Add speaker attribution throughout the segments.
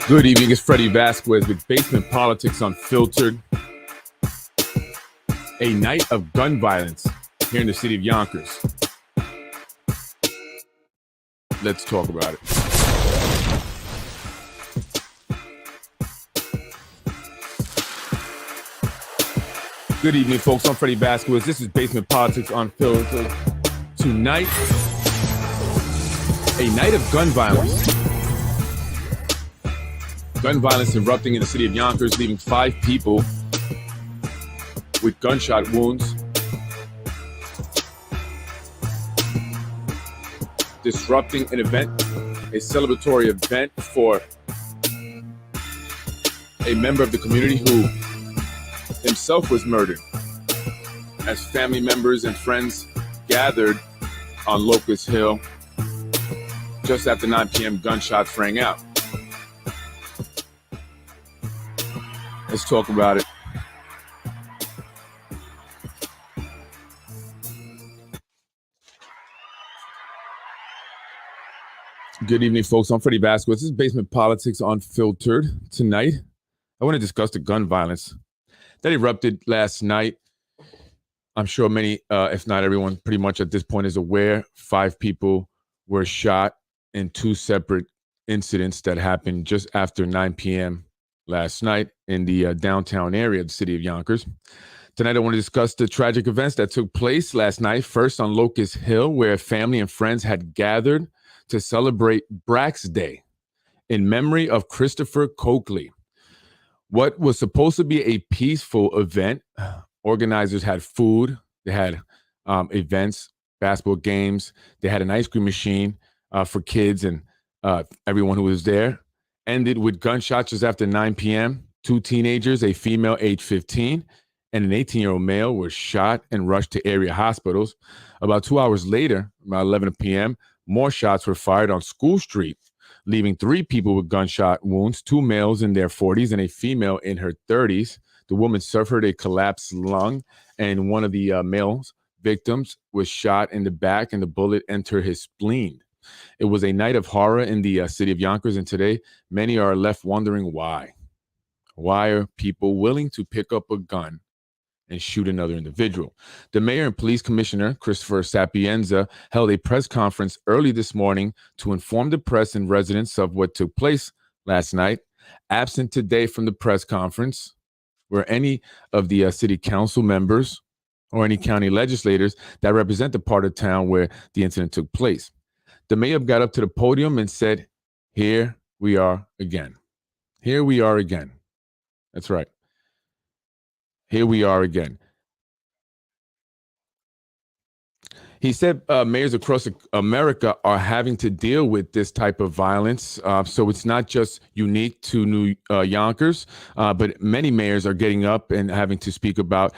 Speaker 1: Good evening, it's Freddie Vasquez with Basement Politics Unfiltered. A night of gun violence here in the city of Yonkers. Let's talk about it. Good evening, folks. I'm Freddie Vasquez. This is Basement Politics Unfiltered. Tonight, a night of gun violence. Gun violence erupting in the city of Yonkers, leaving 5 people with gunshot wounds. Disrupting an event, a celebratory event for a member of the community who himself was murdered, as family members and friends gathered on Locust Hill just after 9 p.m. gunshots rang out. Let's talk about it. Good evening, folks. I'm Freddie Vasquez. This is Basement Politics Unfiltered. Tonight, I want to discuss the gun violence that erupted last night. I'm sure many, if not everyone, pretty much at this point is aware. 5 people were shot in 2 separate incidents that happened just after 9 p.m. last night in the downtown area of the city of Yonkers. Tonight, I want to discuss the tragic events that took place last night. First, on Locust Hill, where family and friends had gathered to celebrate Brack's Day in memory of Christopher Coakley. What was supposed to be a peaceful event, organizers had food, they had events, basketball games, they had an ice cream machine for kids and everyone who was there. Ended with gunshots just after 9 p.m. 2 teenagers, a female age 15, and an 18-year-old male were shot and rushed to area hospitals. About 2 hours later, about 11 p.m., more shots were fired on School Street, leaving 3 people with gunshot wounds, 2 males in their 40s and a female in her 30s. The woman suffered a collapsed lung, and one of the male victims was shot in the back, and the bullet entered his spleen. It was a night of horror in the city of Yonkers, and today many are left wondering why. Why are people willing to pick up a gun and shoot another individual? The mayor and police commissioner, Christopher Sapienza, held a press conference early this morning to inform the press and residents of what took place last night. Absent today from the press conference were any of the city council members or any county legislators that represent the part of town where the incident took place. The mayor got up to the podium and said, "Here we are again. Here we are again." That's right. Here we are again. He said mayors across America are having to deal with this type of violence. So it's not just unique to New Yonkers, but many mayors are getting up and having to speak about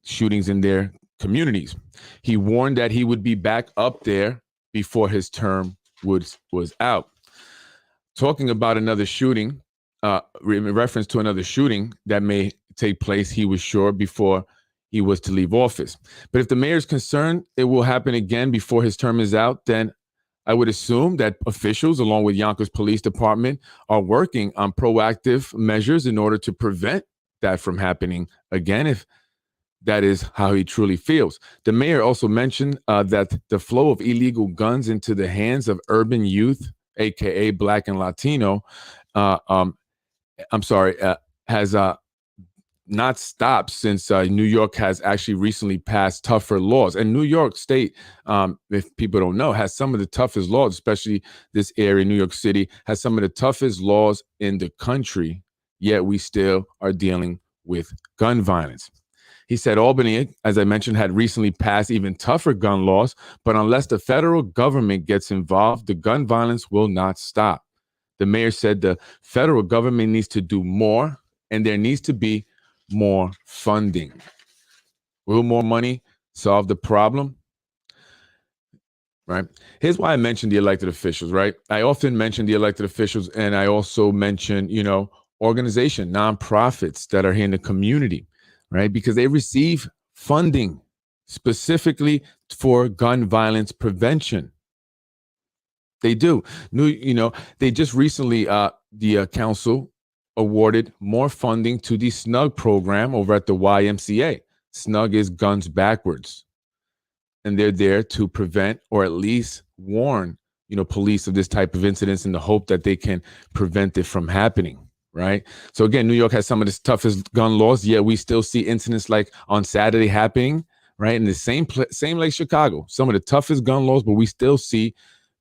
Speaker 1: shootings in their communities. He warned that he would be back up there before his term was out. Talking about another shooting, in reference to another shooting that may take place, he was sure, before he was to leave office. But if the mayor's concerned it will happen again before his term is out, then I would assume that officials, along with Yonkers Police Department, are working on proactive measures in order to prevent that from happening again, if that is how he truly feels. The mayor also mentioned that the flow of illegal guns into the hands of urban youth, aka Black and Latino, has not stopped since New York has actually recently passed tougher laws. And New York State, if people don't know, has some of the toughest laws, especially this area, New York City, has some of the toughest laws in the country, yet we still are dealing with gun violence. He said Albany, as I mentioned, had recently passed even tougher gun laws, but unless the federal government gets involved, the gun violence will not stop. The mayor said the federal government needs to do more, and there needs to be more funding. Will more money solve the problem? Right? Here's why I mentioned the elected officials, right? I often mention the elected officials, and I also mention, organization, nonprofits that are here in the community, right? Because they receive funding specifically for gun violence prevention. They do. They just recently, the council awarded more funding to the SNUG program over at the YMCA. SNUG is Guns Backwards, and they're there to prevent or at least warn, police of this type of incidents in the hope that they can prevent it from happening. Right. So again, New York has some of the toughest gun laws. Yet we still see incidents like on Saturday happening. Right. In the same like Chicago, some of the toughest gun laws, but we still see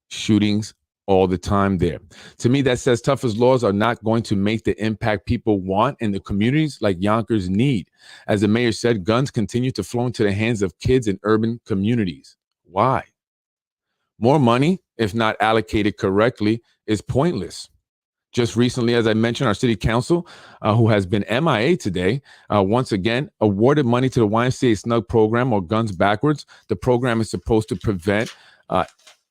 Speaker 1: shootings all the time there. To me, that says toughest laws are not going to make the impact people want in the communities like Yonkers need. As the mayor said, guns continue to flow into the hands of kids in urban communities. Why? More money, if not allocated correctly, is pointless. Just recently, as I mentioned, our city council, who has been MIA today, once again awarded money to the YMCA SNUG program, or Guns Backwards. The program is supposed to prevent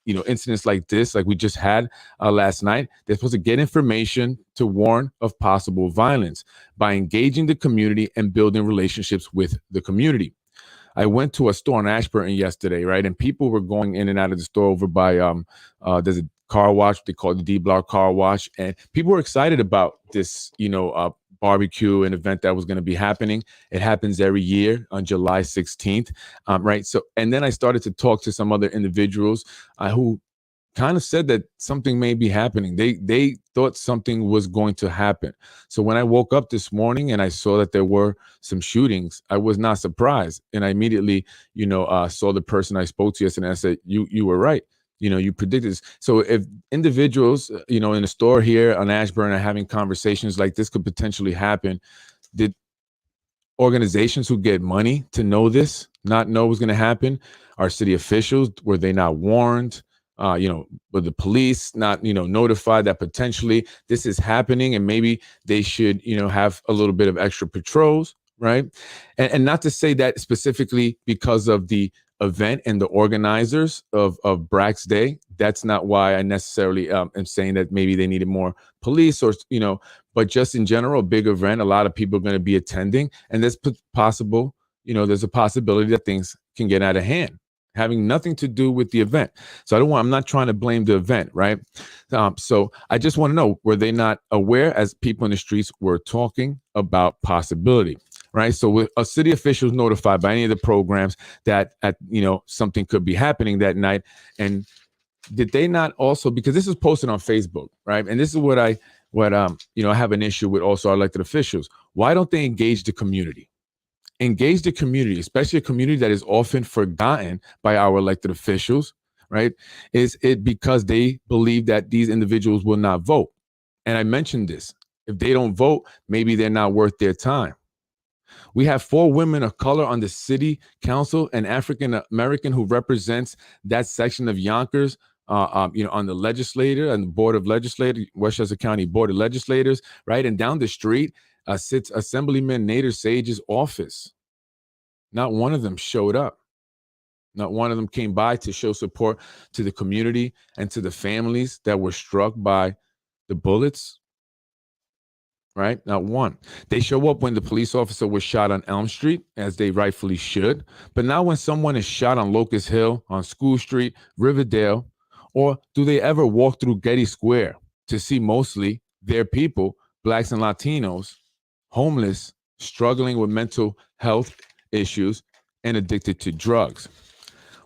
Speaker 1: incidents like this, like we just had last night. They're supposed to get information to warn of possible violence by engaging the community and building relationships with the community. I went to a store in Ashburton yesterday, right? And people were going in and out of the store over by, there's a car wash, they call it the D-Block car wash. And people were excited about this, barbecue and event that was going to be happening. It happens every year on July 16th. Right. So, and then I started to talk to some other individuals who kind of said that something may be happening. They thought something was going to happen. So when I woke up this morning and I saw that there were some shootings, I was not surprised. And I immediately, saw the person I spoke to yesterday and I said, you were right. You predicted this. So if individuals, in a store here on Ashburn are having conversations like this could potentially happen, did organizations who get money to know this not know what's going to happen? Our city officials, were they not warned? Were the police not, notified that potentially this is happening and maybe they should, have a little bit of extra patrols, right? And not to say that specifically because of the event and the organizers of Brack's Day. That's not why I necessarily am saying that maybe they needed more police or, but just in general, a big event, a lot of people are going to be attending, and there's possible, there's a possibility that things can get out of hand, having nothing to do with the event. So I'm not trying to blame the event, right? So I just want to know, were they not aware as people in the streets were talking about possibility? Right. So with a city officials notified by any of the programs that something could be happening that night. And did they not also, because this is posted on Facebook, right? And this is what I have an issue with also our elected officials. Why don't they engage the community? Engage the community, especially a community that is often forgotten by our elected officials, right? Is it because they believe that these individuals will not vote? And I mentioned this. If they don't vote, maybe they're not worth their time. We have 4 women of color on the city council, an African American who represents that section of Yonkers, on the legislator and the board of legislators, Westchester County Board of Legislators, right? And down the street sits Assemblyman Nader Sage's office. Not one of them showed up. Not one of them came by to show support to the community and to the families that were struck by the bullets. Right? Not one. They show up when the police officer was shot on Elm Street, as they rightfully should. But not when someone is shot on Locust Hill, on School Street, Riverdale, or do they ever walk through Getty Square to see mostly their people, Blacks and Latinos, homeless, struggling with mental health issues, and addicted to drugs?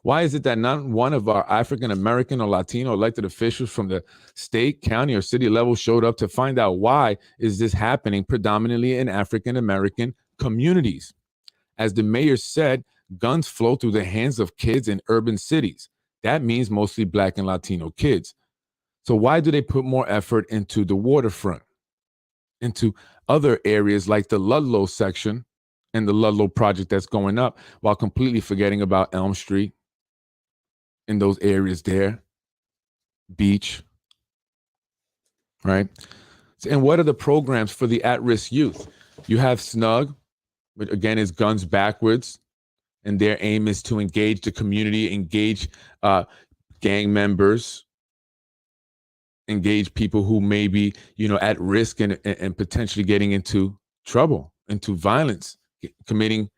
Speaker 1: Why is it that not one of our African American or Latino elected officials from the state, county, or city level showed up to find out why is this happening predominantly in African American communities? As the mayor said, guns flow through the hands of kids in urban cities. That means mostly Black and Latino kids. So why do they put more effort into the waterfront, into other areas like the Ludlow section and the Ludlow project that's going up, while completely forgetting about Elm Street, in those areas there, beach, right? And what are the programs for the at-risk youth? You have SNUG, which again is Guns Backwards, and their aim is to engage the community, engage gang members, engage people who may be, at risk and potentially getting into trouble, into violence, committing,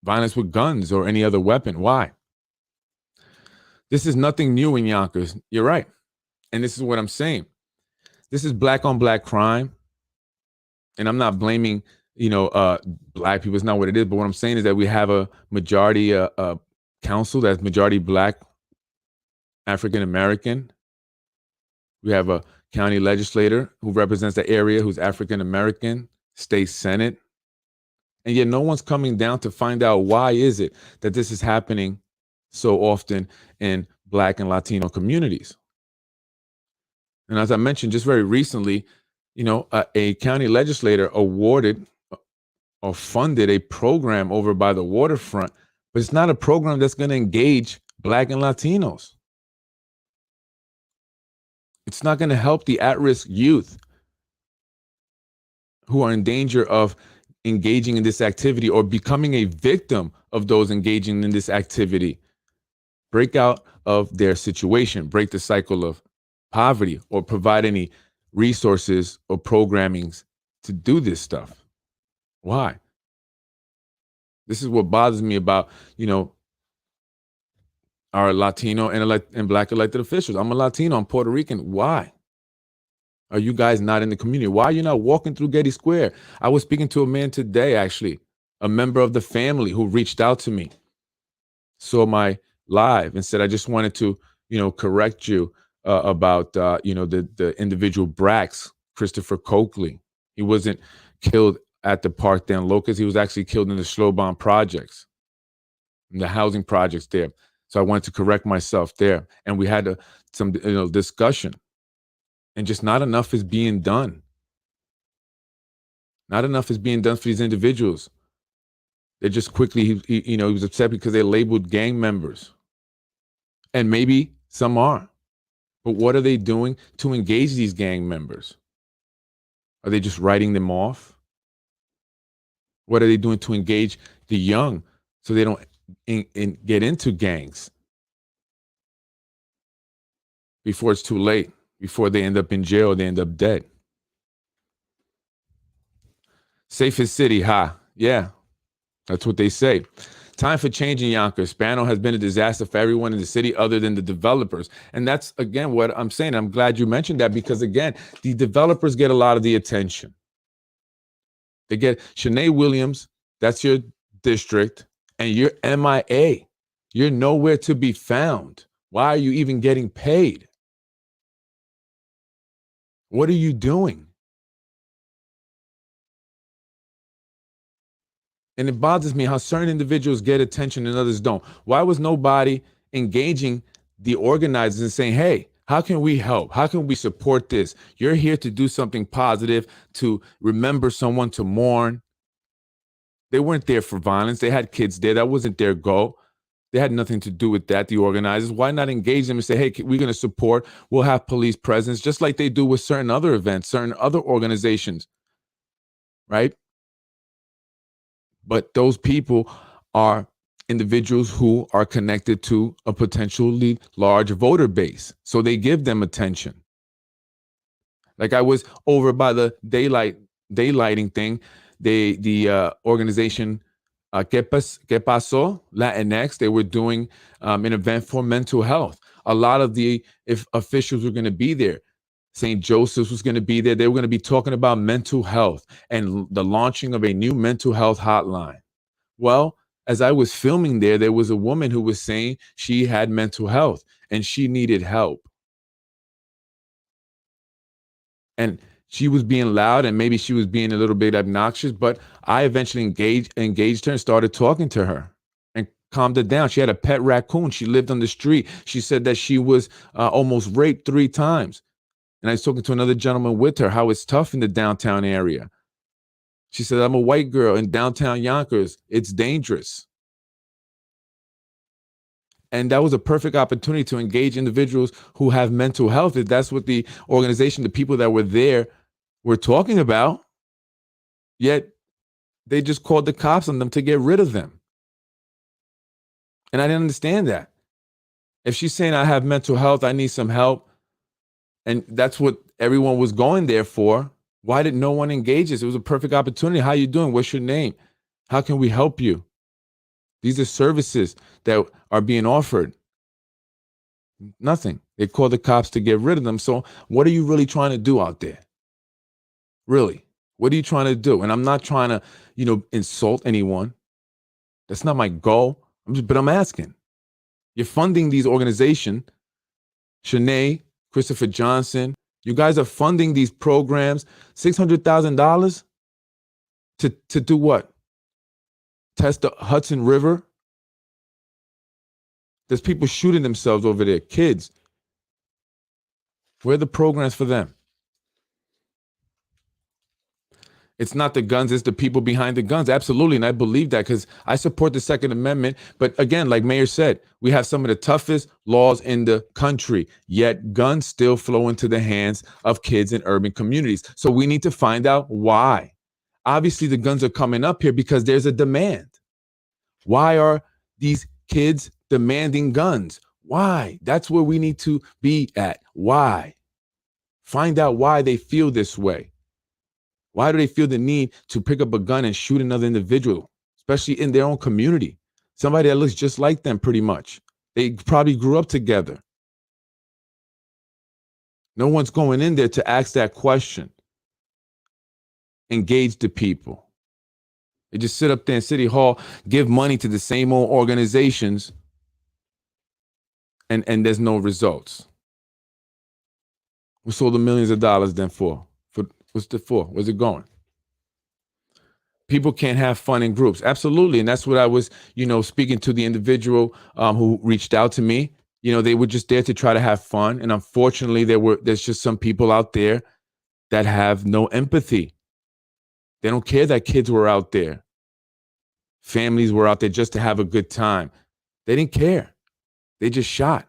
Speaker 1: violence with guns or any other weapon. Why? This is nothing new in Yonkers. You're right. And this is what I'm saying. This is black on black crime. And I'm not blaming, black people. It's not what it is. But what I'm saying is that we have a majority council that's majority black, African American. We have a county legislator who represents the area who's African American, state senate. And yet no one's coming down to find out why is it that this is happening so often in black and Latino communities. And as I mentioned just very recently, a county legislator awarded or funded a program over by the waterfront, but it's not a program that's going to engage black and Latinos. It's not going to help the at-risk youth who are in danger of engaging in this activity or becoming a victim of those engaging in this activity. Break out of their situation, break the cycle of poverty, or provide any resources or programmings to do this stuff. Why? This is what bothers me about, our Latino and black elected officials. I'm a Latino, I'm Puerto Rican. Why are you guys not in the community? Why are you not walking through Getty Square? I was speaking to a man today, actually, a member of the family who reached out to me, saw my live and said, I just wanted to, correct you about, the individual Brax, Christopher Coakley. He wasn't killed at the Park Dan Locust. He was actually killed in the Schlobahn projects, in the housing projects there. So I wanted to correct myself there. And we had some discussion. And just not enough is being done. Not enough is being done for these individuals. They're just quickly, he was upset because they labeled gang members. And maybe some are. But what are they doing to engage these gang members? Are they just writing them off? What are they doing to engage the young so they don't get into gangs before it's too late, before they end up in jail or they end up dead? Safest city, yeah, that's what they say. Time for change in Yonkers. Spano has been a disaster for everyone in the city other than the developers. And that's, again, what I'm saying. I'm glad you mentioned that because, again, the developers get a lot of the attention. They get Shanae Williams, that's your district, and you're MIA. You're nowhere to be found. Why are you even getting paid? What are you doing? And it bothers me how certain individuals get attention and others don't. Why was nobody engaging the organizers and saying, hey, how can we help? How can we support this? You're here to do something positive, to remember someone, to mourn. They weren't there for violence. They had kids there. That wasn't their goal. They had nothing to do with that, the organizers. Why not engage them and say, hey, we're going to support. We'll have police presence, just like they do with certain other events, certain other organizations, right? But those people are individuals who are connected to a potentially large voter base. So they give them attention. Like I was over by the daylighting thing, the organization Que Pasó, Latinx, they were doing an event for mental health. A lot of the officials were going to be there. St. Joseph's was going to be there. They were going to be talking about mental health and the launching of a new mental health hotline. Well, as I was filming there was a woman who was saying she had mental health and she needed help. And she was being loud and maybe she was being a little bit obnoxious, but I eventually engaged her and started talking to her and calmed her down. She had a pet raccoon. She lived on the street. She said that she was almost raped 3 times. And I was talking to another gentleman with her, how it's tough in the downtown area. She said, I'm a white girl in downtown Yonkers. It's dangerous. And that was a perfect opportunity to engage individuals who have mental health. If that's what the organization, the people that were there were talking about, yet they just called the cops on them to get rid of them. And I didn't understand that. If she's saying I have mental health, I need some help, and that's what everyone was going there for, why did no one engage us? It was a perfect opportunity. How you doing? What's your name? How can we help you? These are services that are being offered. Nothing. They call the cops to get rid of them. So what are you really trying to do out there? Really? What are you trying to do? And I'm not trying to, insult anyone. That's not my goal. But I'm asking. You're funding these organizations, Shanae, Christopher Johnson. You guys are funding these programs, $600,000 to do what? Test the Hudson River? There's people shooting themselves over there, kids. Where are the programs for them? It's not the guns, it's the people behind the guns. Absolutely. And I believe that because I support the Second Amendment. But again, like Mayor said, we have some of the toughest laws in the country, yet guns still flow into the hands of kids in urban communities. So we need to find out why. Obviously, the guns are coming up here because there's a demand. Why are these kids demanding guns? Why? That's where we need to be at. Why? Find out why they feel this way. Why do they feel the need to pick up a gun and shoot another individual, especially in their own community? Somebody that looks just like them pretty much. They probably grew up together. No one's going in there to ask that question. Engage the people. They just sit up there in City Hall, give money to the same old organizations, and there's no results. What's all the millions of dollars then for? What's it for? Where's it going? People can't have fun in groups. Absolutely. And that's what I was, speaking to the individual who reached out to me. They were just there to try to have fun. And unfortunately, there's just some people out there that have no empathy. They don't care that kids were out there. Families were out there just to have a good time. They didn't care. They just shot.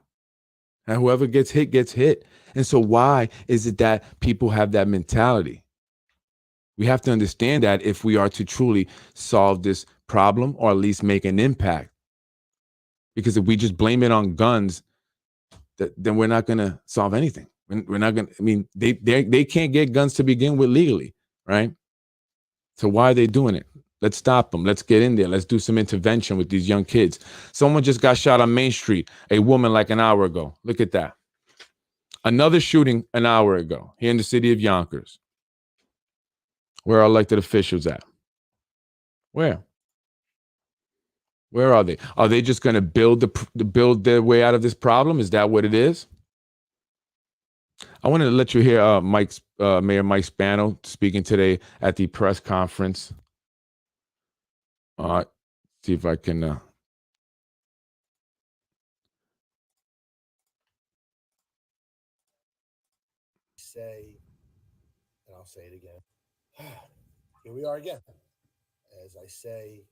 Speaker 1: And whoever gets hit, gets hit. And so why is it that people have that mentality? We have to understand that if we are to truly solve this problem or at least make an impact. Because if we just blame it on guns, then we're not going to solve anything. We're not going to, they can't get guns to begin with legally, right? So why are they doing it? Let's stop them. Let's get in there. Let's do some intervention with these young kids. Someone just got shot on Main Street, a woman like an hour ago. Look at that. Another shooting an hour ago here in the city of Yonkers. Where are elected officials at? Where? Where are they? Are they just going to build their way out of this problem? Is that what it is? I wanted to let you hear Mayor Mike Spano speaking today at the press conference. See if I can.
Speaker 2: Say, and I'll say it again. Here we are again. As I say,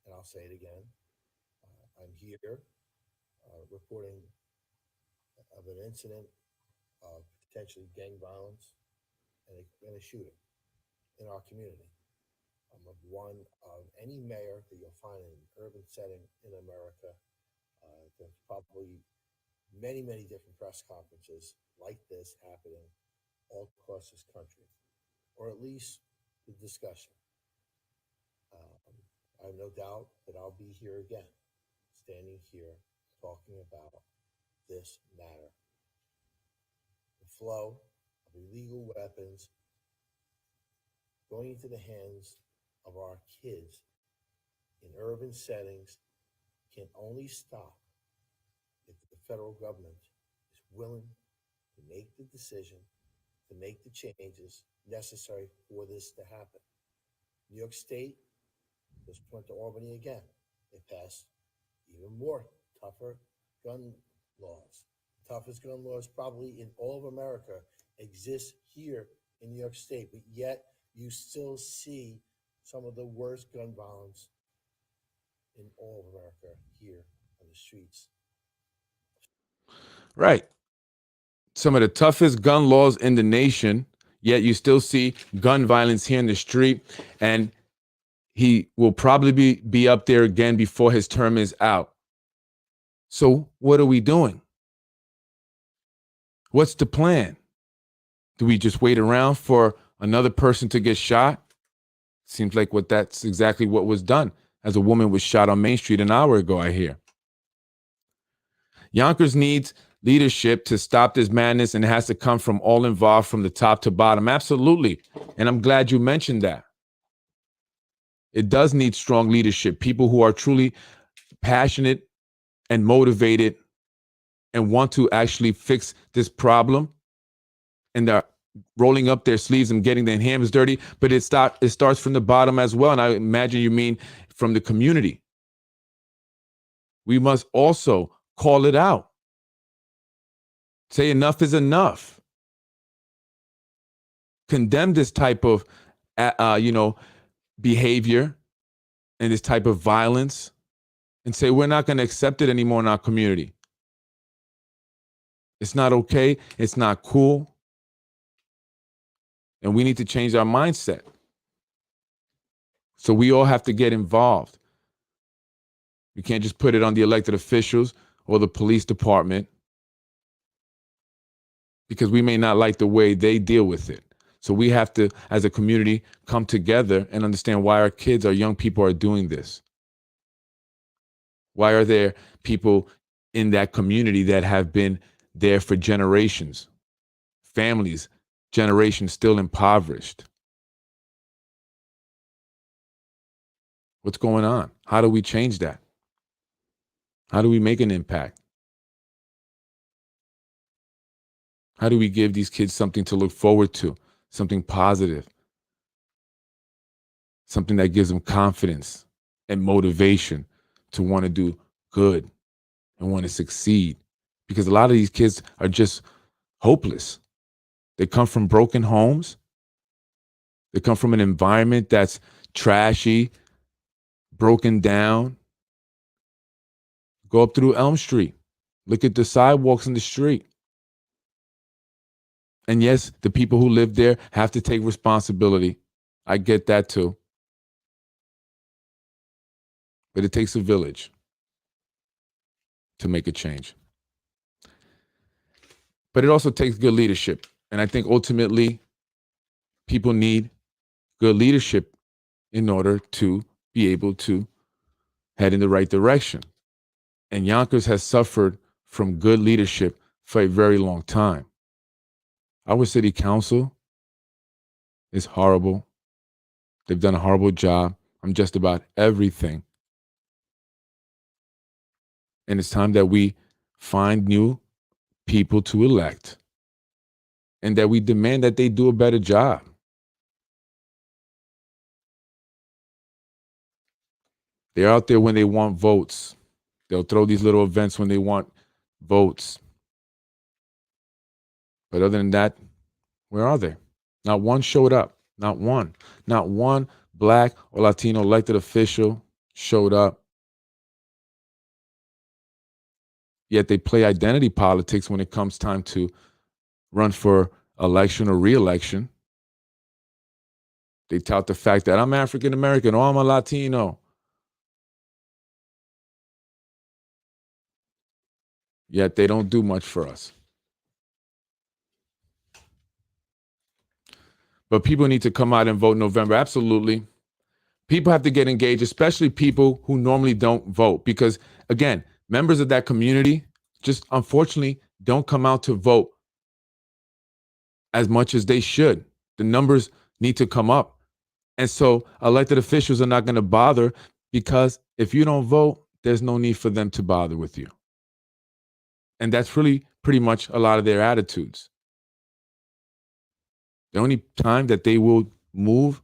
Speaker 2: and I'll say it again. I'm here reporting of an incident of potentially gang violence and a shooting in our community. I'm of one of any mayor that you'll find in an urban setting in America. There's probably many, many different press conferences like this happening all across this country, or at least the discussion. I have no doubt that I'll be here again, standing here talking about this matter. The flow of illegal weapons going into the hands of our kids in urban settings can only stop if the federal government is willing to make the decision, to make the changes necessary for this to happen. New York State just went to Albany again. They passed even more tougher gun laws. The toughest gun laws probably in all of America exist here in New York State, but yet you still see some of the worst gun violence in all of America here on the streets.
Speaker 1: Right. Some of the toughest gun laws in the nation, yet you still see gun violence here in the street. And he will probably be up there again before his term is out. So what are we doing? What's the plan? Do we just wait around for another person to get shot? Seems like that's exactly what was done as a woman was shot on Main Street an hour ago, I hear. Yonkers needs leadership to stop this madness, and it has to come from all involved, from the top to bottom. Absolutely. And I'm glad you mentioned that. It does need strong leadership, people who are truly passionate and motivated and want to actually fix this problem, and they're rolling up their sleeves and getting their hands dirty. But it starts from the bottom as well. And I imagine you mean from the community. We must also call it out. Say enough is enough. Condemn this type of, behavior and this type of violence, and say we're not going to accept it anymore in our community. It's not okay. It's not cool. And we need to change our mindset. So we all have to get involved. We can't just put it on the elected officials or the police department, because we may not like the way they deal with it. So we have to, as a community, come together and understand why our kids, our young people are doing this. Why are there people in that community that have been there for generations? Families, generations still impoverished. What's going on? How do we change that? How do we make an impact? How do we give these kids something to look forward to, something positive, something that gives them confidence and motivation to want to do good and want to succeed? Because a lot of these kids are just hopeless. They come from broken homes. They come from an environment that's trashy, broken down. Go up through Elm Street. Look at the sidewalks in the street. And yes, the people who live there have to take responsibility. I get that too. But it takes a village to make a change. But it also takes good leadership. And I think ultimately, people need good leadership in order to be able to head in the right direction. And Yonkers has suffered from good leadership for a very long time. Our city council is horrible. They've done a horrible job on just about everything. And it's time that we find new people to elect, and that we demand that they do a better job. They're out there when they want votes. They'll throw these little events when they want votes. But other than that, where are they? Not one showed up. Not one. Not one Black or Latino elected official showed up. Yet they play identity politics when it comes time to run for election or re-election. They tout the fact that I'm African American or I'm a Latino. Yet they don't do much for us. But people need to come out and vote in November. Absolutely. People have to get engaged, especially people who normally don't vote. Because, again, members of that community just unfortunately don't come out to vote as much as they should. The numbers need to come up. And so elected officials are not going to bother, because if you don't vote, there's no need for them to bother with you. And that's really pretty much a lot of their attitudes. The only time that they will move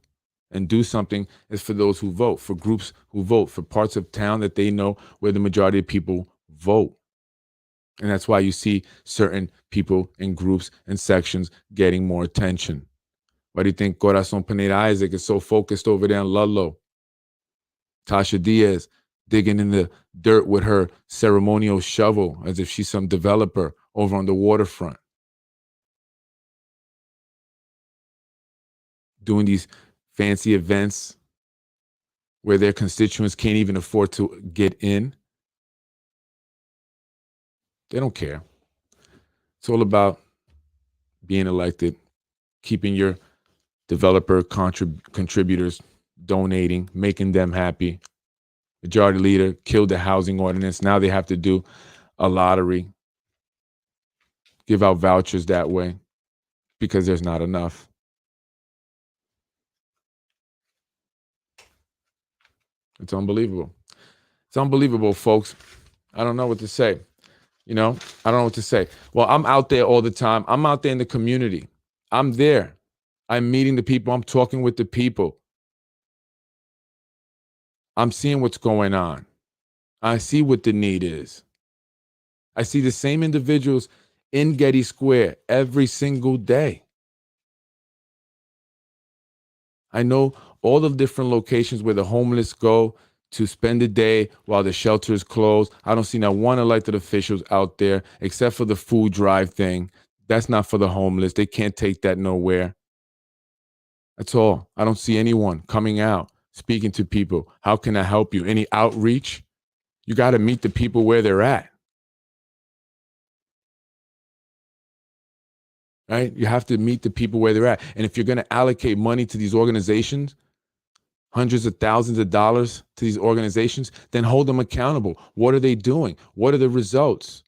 Speaker 1: and do something is for those who vote, for groups who vote, for parts of town that they know where the majority of people vote. And that's why you see certain people in groups and sections getting more attention. Why do you think Corazon Pineda Isaac is so focused over there in Ludlow? Tasha Diaz digging in the dirt with her ceremonial shovel as if she's some developer over on the waterfront. Doing these fancy events where their constituents can't even afford to get in. They don't care. It's all about being elected, keeping your developer contributors donating, making them happy. Majority leader killed the housing ordinance. Now they have to do a lottery, give out vouchers that way because there's not enough. It's unbelievable. It's unbelievable, folks. I don't know what to say. I don't know what to say. Well, I'm out there all the time. I'm out there in the community. I'm there. I'm meeting the people. I'm talking with the people. I'm seeing what's going on. I see what the need is. I see the same individuals in Getty Square every single day. I know all the different locations where the homeless go to spend the day while the shelter is closed. I don't see not one elected officials out there except for the food drive thing. That's not for the homeless. They can't take that nowhere. That's all. I don't see anyone coming out, speaking to people. How can I help you? Any outreach? You got to meet the people where they're at. Right? You have to meet the people where they're at. And if you're going to allocate money to these organizations, hundreds of thousands of dollars to these organizations, then hold them accountable. What are they doing? What are the results?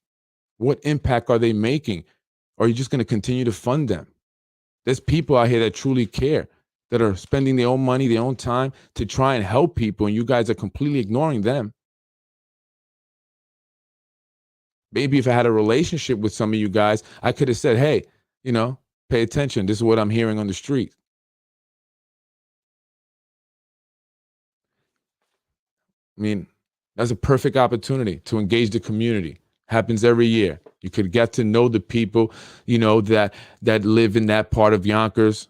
Speaker 1: What impact are they making? Or are you just going to continue to fund them? There's people out here that truly care, that are spending their own money, their own time to try and help people, and you guys are completely ignoring them. Maybe if I had a relationship with some of you guys, I could have said, hey, pay attention. This is what I'm hearing on the street. I mean, that's a perfect opportunity to engage the community. Happens every year. You could get to know the people, that live in that part of Yonkers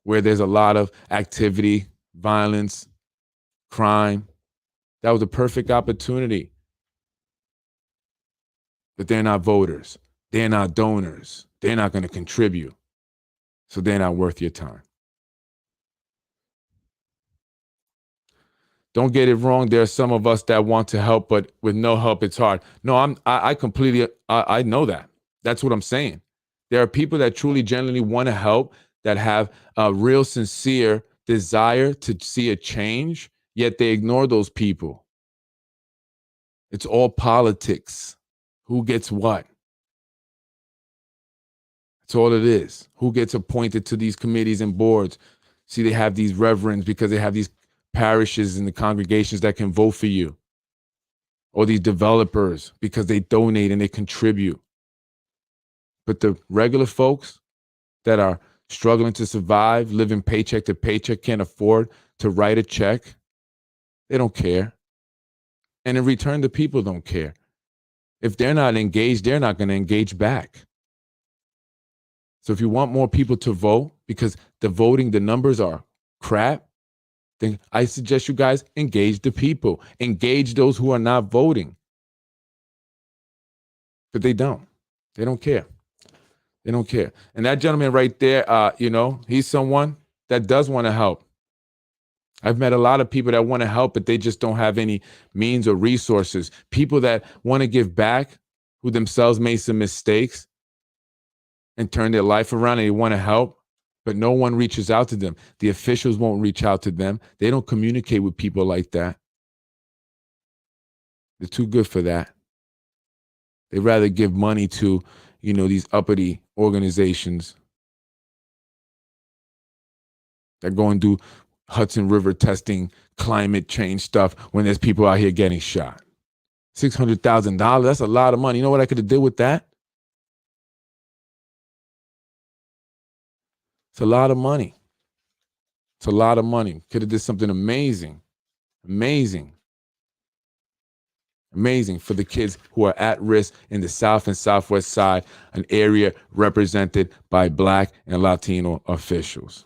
Speaker 1: where there's a lot of activity, violence, crime. That was a perfect opportunity. But they're not voters. They're not donors. They're not going to contribute. So they're not worth your time. Don't get it wrong. There are some of us that want to help, but with no help, it's hard. No, I completely, I know that. That's what I'm saying. There are people that truly, genuinely want to help, that have a real sincere desire to see a change, yet they ignore those people. It's all politics. Who gets what? That's all it is. Who gets appointed to these committees and boards? See, they have these reverends because they have these parishes and the congregations that can vote for you, or these developers because they donate and they contribute. But the regular folks that are struggling to survive, living paycheck to paycheck, can't afford to write a check, they don't care. And in return, the people don't care. If they're not engaged, they're not going to engage back. So if you want more people to vote, because the numbers are crap, then I suggest you guys engage the people. Engage those who are not voting. But they don't. They don't care. They don't care. And that gentleman right there, he's someone that does want to help. I've met a lot of people that want to help, but they just don't have any means or resources. People that want to give back, who themselves made some mistakes and turned their life around, and they want to help, but no one reaches out to them. The officials won't reach out to them. They don't communicate with people like that. They're too good for that. They'd rather give money to, these uppity organizations that go and do Hudson River testing, climate change stuff when there's people out here getting shot. $600,000, that's a lot of money. You know what I could have did with that? It's a lot of money. It's a lot of money. Could have did something amazing. Amazing for the kids who are at risk in the South and Southwest side, an area represented by Black and Latino officials.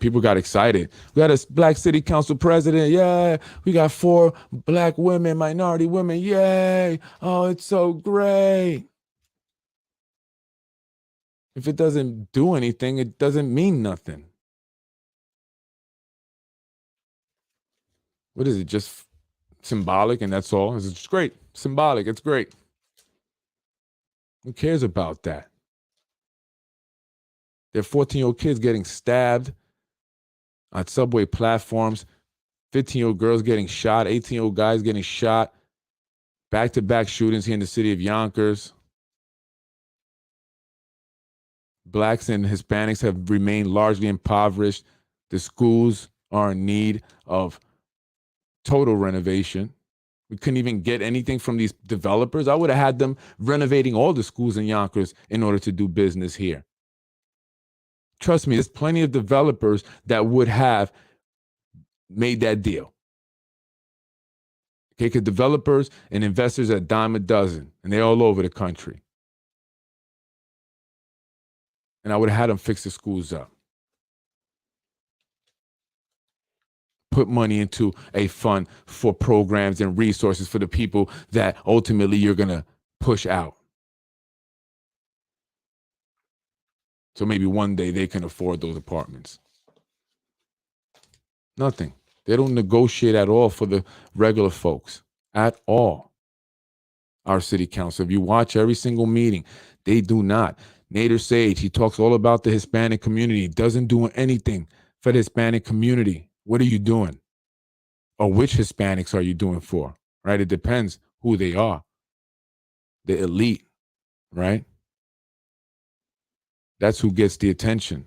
Speaker 1: People got excited. We got a Black city council president. Yeah. We got 4 Black women, minority women. Yay. Oh, it's so great. If it doesn't do anything, it doesn't mean nothing. What is it? Just symbolic and that's all? It's just great. Symbolic. It's great. Who cares about that? There are 14-year-old kids getting stabbed on subway platforms. 15-year-old girls getting shot, 18-year-old guys getting shot, back-to-back shootings here in the city of Yonkers. Blacks and Hispanics have remained largely impoverished. The schools are in need of total renovation. We couldn't even get anything from these developers. I would have had them renovating all the schools in Yonkers in order to do business here. Trust me, there's plenty of developers that would have made that deal. Okay, because developers and investors are a dime a dozen, and they're all over the country. And I would have had them fix the schools up. Put money into a fund for programs and resources for the people that ultimately you're going to push out. So maybe one day they can afford those apartments. Nothing. They don't negotiate at all for the regular folks. At all. Our city council. If you watch every single meeting, they do not. Nader Sage, he talks all about the Hispanic community. Doesn't do anything for the Hispanic community. What are you doing? Or which Hispanics are you doing for? Right? It depends who they are. The elite, right? That's who gets the attention.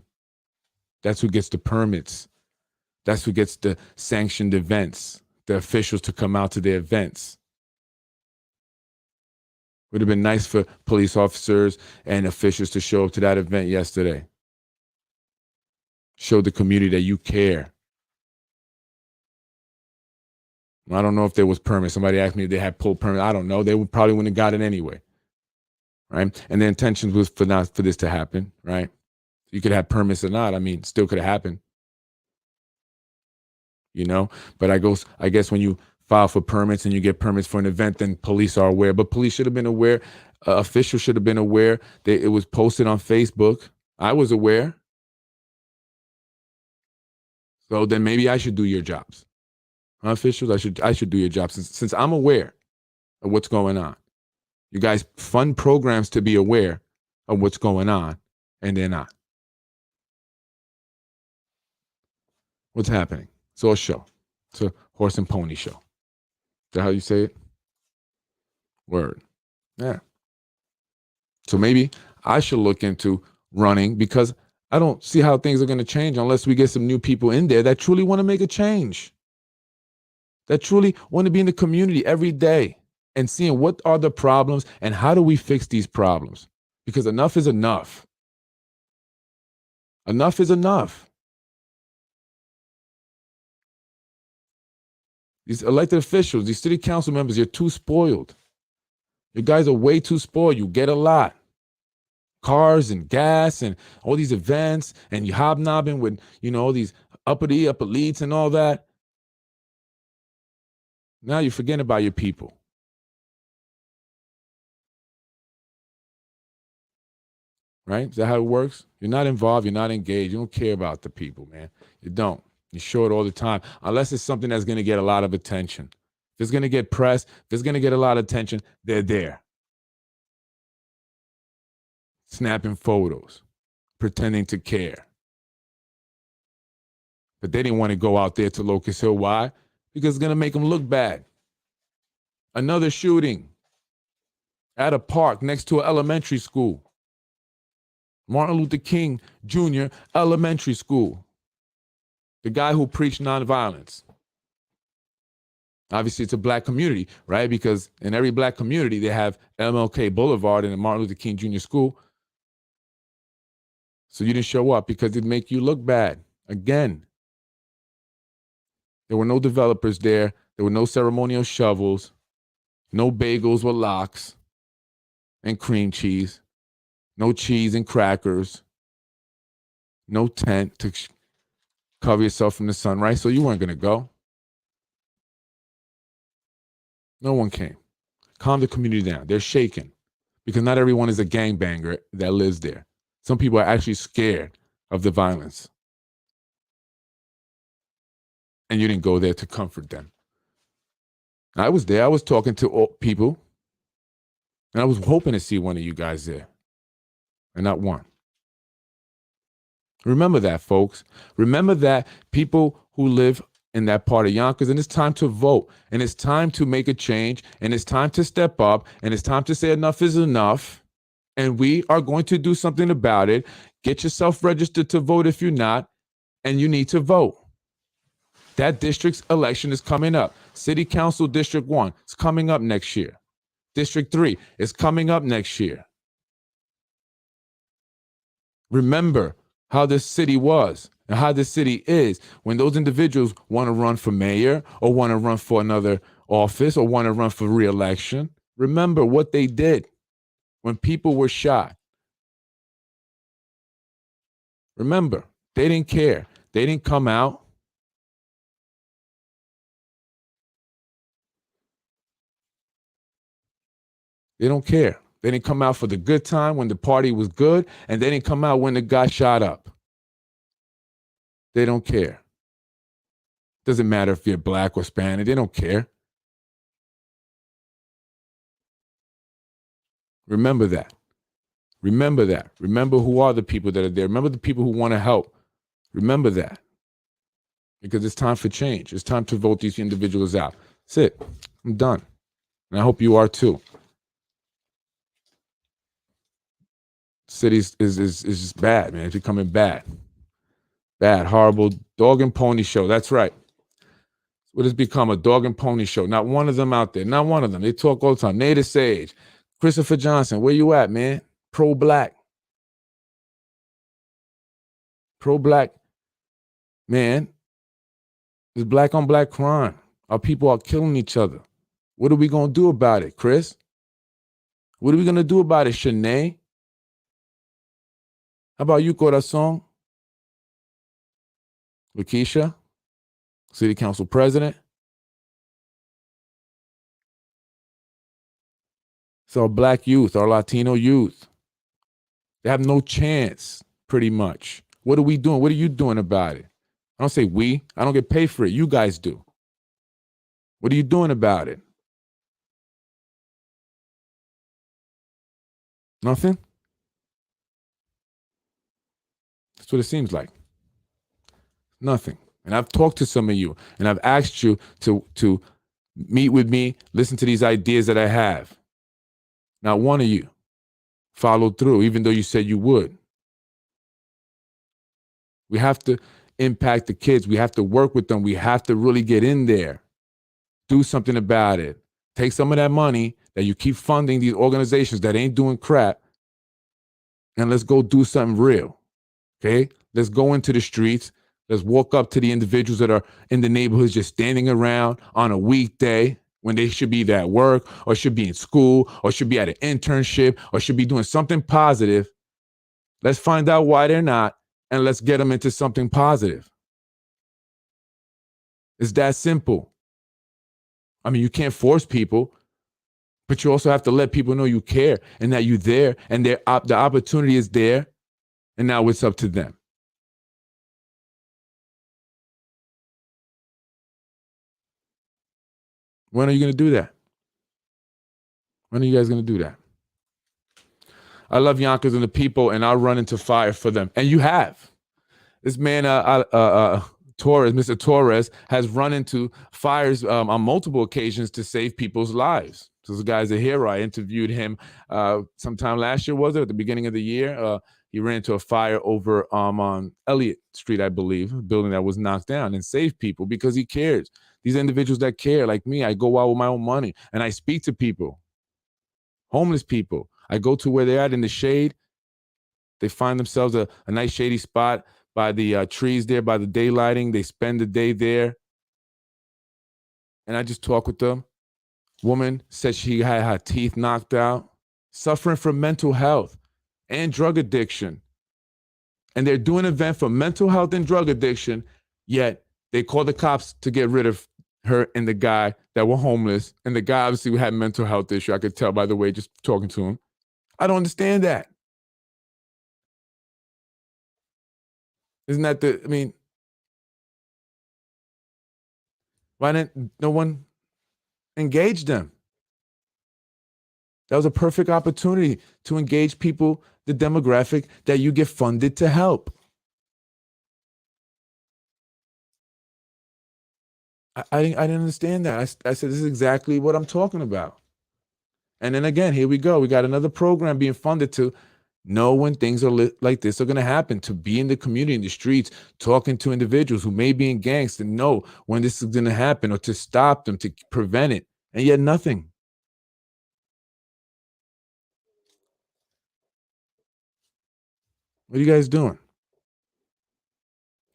Speaker 1: That's who gets the permits. That's who gets the sanctioned events, the officials to come out to their events. Would have been nice for police officers and officials to show up to that event yesterday. Show the community that you care. I don't know if there was permits. Somebody asked me if they had pulled permits. I don't know. They probably wouldn't have got it anyway. Right? And the intention was for this to happen, right? You could have permits or not. I mean, still could have happened. You know? But I guess when you file for permits and you get permits for an event, then police are aware. But police should have been aware. Officials should have been aware. It was posted on Facebook. I was aware. So then maybe I should do your jobs. Officials, I should do your jobs since I'm aware of what's going on. You guys fund programs to be aware of what's going on, and they're not. What's happening? It's all a show. It's a horse and pony show. Is that how you say it? Word. Yeah. So maybe I should look into running because I don't see how things are going to change unless we get some new people in there that truly want to make a change. That truly want to be in the community every day and seeing what are the problems and how do we fix these problems? Because enough is enough. Enough is enough. These elected officials, these city council members, you're too spoiled. You guys are way too spoiled. You get a lot. Cars and gas and all these events and you hobnobbing with, all these upper elites and all that. Now you're forgetting about your people. Right? Is that how it works? You're not involved. You're not engaged. You don't care about the people, man. You don't. You show it all the time. Unless it's something that's going to get a lot of attention. If it's going to get press, if it's going to get a lot of attention, they're there. Snapping photos. Pretending to care. But they didn't want to go out there to Locust Hill. Why? Because it's going to make them look bad. Another shooting at a park next to an elementary school. Martin Luther King Jr. Elementary School. The guy who preached nonviolence. Obviously, it's a black community, right? Because in every black community, they have MLK Boulevard and the Martin Luther King Jr. School. So you didn't show up because it'd make you look bad. Again, there were no developers there. There were no ceremonial shovels. No bagels with lox and cream cheese. No cheese and crackers. No tent to cover yourself from the sun, right? So you weren't going to go. No one came. Calm the community down. They're shaking because not everyone is a gangbanger that lives there. Some people are actually scared of the violence. And you didn't go there to comfort them. I was there. I was talking to people. And I was hoping to see one of you guys there. And not one. Remember that, folks. Remember that people who live in that part of Yonkers, and it's time to vote, and it's time to make a change, and it's time to step up, and it's time to say enough is enough, and we are going to do something about it. Get yourself registered to vote if you're not, and you need to vote. That district's election is coming up. City Council District 1 is coming up next year. District 3 is coming up next year. Remember how this city was and how this city is when those individuals want to run for mayor or want to run for another office or want to run for re-election. Remember what they did when people were shot. Remember, they didn't care. They didn't come out. They don't care. They didn't come out for the good time when the party was good, and they didn't come out when the guy shot up. They don't care. Doesn't matter if you're black or Spanish. They don't care. Remember that. Remember that. Remember who are the people that are there. Remember the people who want to help. Remember that. Because it's time for change. It's time to vote these individuals out. That's it. I'm done. And I hope you are too. City is just bad, man. It's becoming bad. Bad, horrible dog and pony show. That's right. What has become a dog and pony show. Not one of them out there. Not one of them. They talk all the time. Native Sage, Christopher Johnson, where you at, man? Pro-black. Pro-black. Man, it's black on black crime. Our people are killing each other. What are we going to do about it, Chris? What are we going to do about it, Shanae? How about you, Corazon? Lakeisha? City Council President? It's our black youth, our Latino youth. They have no chance, pretty much. What are we doing? What are you doing about it? I don't say we. I don't get paid for it. You guys do. What are you doing about it? Nothing? That's what it seems like. Nothing. And I've talked to some of you, and I've asked you to meet with me, listen to these ideas that I have. Not one of you followed through, even though you said you would. We have to impact the kids. We have to work with them. We have to really get in there. Do something about it. Take some of that money that you keep funding these organizations that ain't doing crap, and let's go do something real. Okay? Let's go into the streets. Let's walk up to the individuals that are in the neighborhoods just standing around on a weekday when they should be at work or should be in school or should be at an internship or should be doing something positive. Let's find out why they're not, and let's get them into something positive. It's that simple. I mean, you can't force people, but you also have to let people know you care and that you're there and the opportunity is there, and now it's up to them. When are you going to do that? When are you guys going to do that? I love Yonkers and the people, and I'll run into fire for them. And you have. This man, Torres, Mr. Torres, has run into fires on multiple occasions to save people's lives. So this guy's a hero. I interviewed him sometime last year, was it? At the beginning of the year. He ran into a fire over on Elliott Street, I believe, a building that was knocked down, and saved people because he cares. These individuals that care, like me, I go out with my own money, and I speak to people, homeless people. I go to where they're at in the shade. They find themselves a nice shady spot by the trees there, by the daylighting. They spend the day there. And I just talk with them. Woman said she had her teeth knocked out, suffering from mental health and drug addiction. And they're doing an event for mental health and drug addiction, yet they call the cops to get rid of her and the guy that were homeless. And the guy obviously had mental health issue. I could tell by the way, just talking to him. I don't understand that. Isn't that why didn't no one engage them? That was a perfect opportunity to engage people, the demographic that you get funded to help. I didn't understand that. I said, this is exactly what I'm talking about. And then again, here we go. We got another program being funded to know when things are like this are going to happen, to be in the community, in the streets, talking to individuals who may be in gangs, to know when this is going to happen or to stop them, to prevent it. And yet nothing. What are you guys doing?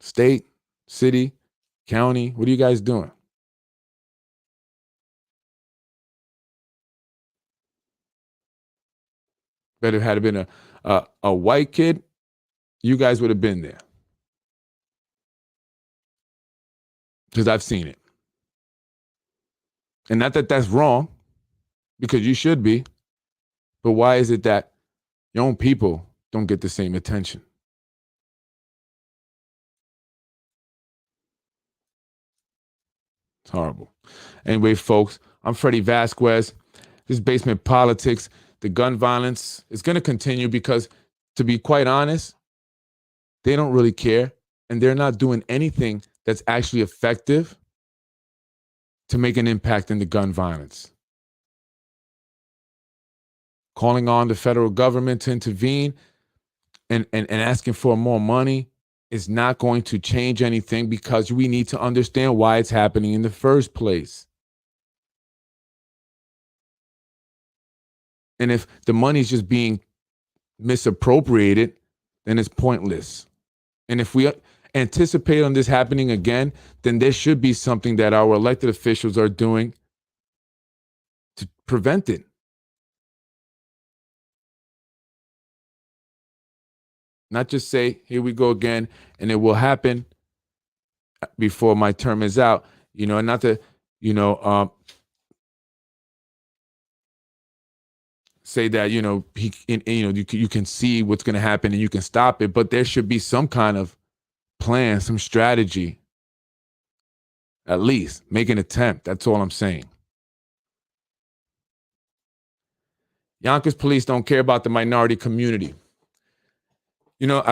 Speaker 1: State, city, county, what are you guys doing? But if it had been a white kid, you guys would have been there. Because I've seen it. And not that that's wrong, because you should be. But why is it that your own people don't get the same attention? It's horrible. Anyway, folks, I'm Freddie Vasquez. This is Basement Politics. The gun violence is going to continue because, to be quite honest, they don't really care. And they're not doing anything that's actually effective to make an impact in the gun violence. Calling on the federal government to intervene and asking for more money is not going to change anything, because we need to understand why it's happening in the first place. And if the money is just being misappropriated, then it's pointless. And if we anticipate on this happening again, then there should be something that our elected officials are doing to prevent it. Not just say, here we go again, and it will happen before my term is out, and not to, say that, you can see what's going to happen and you can stop it, but there should be some kind of plan, some strategy, at least make an attempt. That's all I'm saying. Yonkers police don't care about the minority community.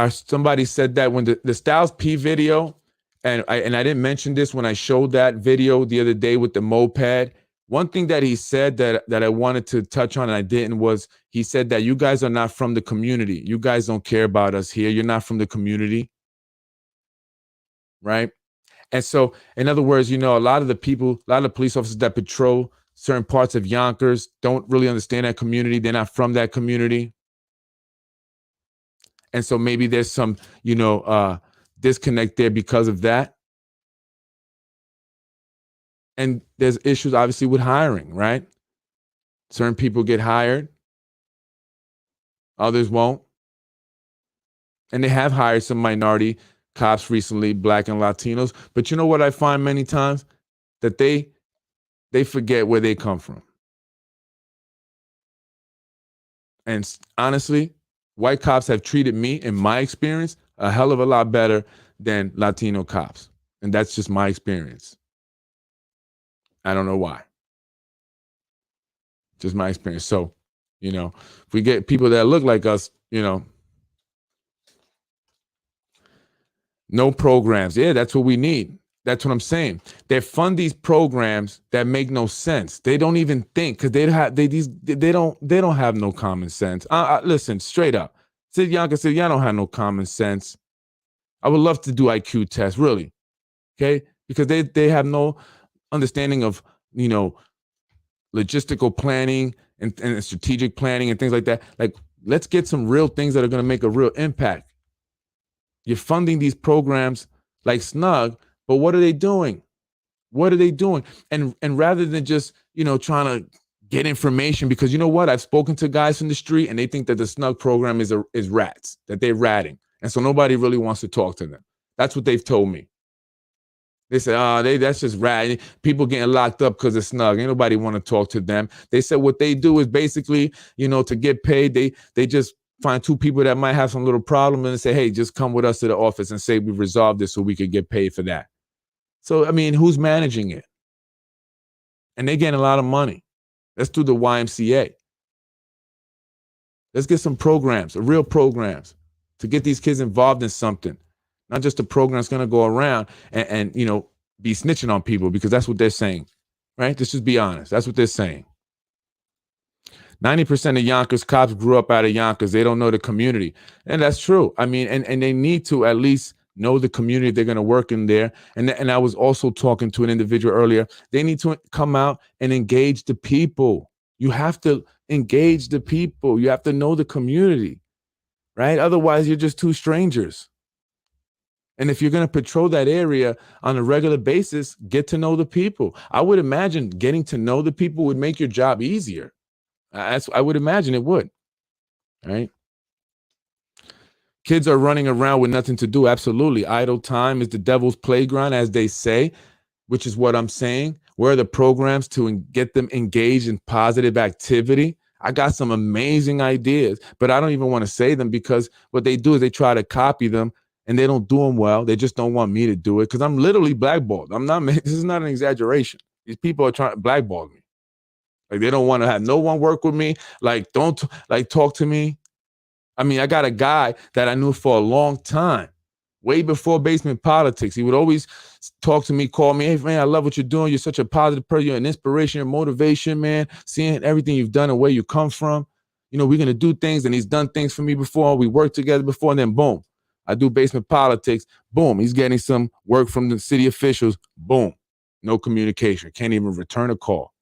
Speaker 1: Somebody said that when the Styles P video, and I didn't mention this when I showed that video the other day with the moped. One thing that he said that I wanted to touch on and I didn't was, he said that you guys are not from the community. You guys don't care about us here. You're not from the community. Right? And so, in other words, a lot of the police officers that patrol certain parts of Yonkers don't really understand that community. They're not from that community. And so maybe there's some, disconnect there because of that. And there's issues, obviously, with hiring, right? Certain people get hired, others won't. And they have hired some minority cops recently, Black and Latinos. But you know what I find many times? That they forget where they come from. And honestly, white cops have treated me, in my experience, a hell of a lot better than Latino cops. And that's just my experience. I don't know why. Just my experience. So, if we get people that look like us, no programs. Yeah, that's what we need. That's what I'm saying. They fund these programs that make no sense. They don't even think, because they don't have no common sense. Listen, straight up. Sid Yonkers said, y'all don't have no common sense. I would love to do IQ tests, really. Okay? Because they have no understanding of, logistical planning and strategic planning and things like that. Like, let's get some real things that are going to make a real impact. You're funding these programs like Snug, but what are they doing? What are they doing? And rather than just, trying to get information, because you know what? I've spoken to guys from the street and they think that the Snug program is rats, that they're ratting. And so nobody really wants to talk to them. That's what they've told me. They said, that's just rat. People getting locked up because of Snug. Ain't nobody want to talk to them. They said what they do is basically, to get paid, they just find two people that might have some little problem and say, hey, just come with us to the office and say we resolved this so we could get paid for that. So, who's managing it? And they getting a lot of money. Let's do the YMCA. Let's get some programs, real programs, to get these kids involved in something. Not just a program that's going to go around and be snitching on people because that's what they're saying, right? Let's just be honest. That's what they're saying. 90% of Yonkers cops grew up out of Yonkers. They don't know the community. And that's true. I mean, and they need to at least know the community they're going to work in there. And I was also talking to an individual earlier. They need to come out and engage the people. You have to engage the people. You have to know the community, right? Otherwise, you're just two strangers. And if you're going to patrol that area on a regular basis, get to know the people. I would imagine getting to know the people would make your job easier. I would imagine it would, right? Kids are running around with nothing to do. Absolutely. Idle time is the devil's playground, as they say, which is what I'm saying. Where are the programs to get them engaged in positive activity? I got some amazing ideas, but I don't even want to say them because what they do is they try to copy them and they don't do them well. They just don't want me to do it because I'm literally blackballed. I'm not, this is not an exaggeration. These people are trying to blackball me. Like they don't want to have no one work with me. Like don't like talk to me. I mean, I got a guy that I knew for a long time, way before basement politics. He would always talk to me, call me, hey, man, I love what you're doing. You're such a positive person. You're an inspiration and motivation, man. Seeing everything you've done and where you come from. You know, we're going to do things, and he's done things for me before. We worked together before, and then boom, I do basement politics. Boom, he's getting some work from the city officials. Boom, no communication. Can't even return a call.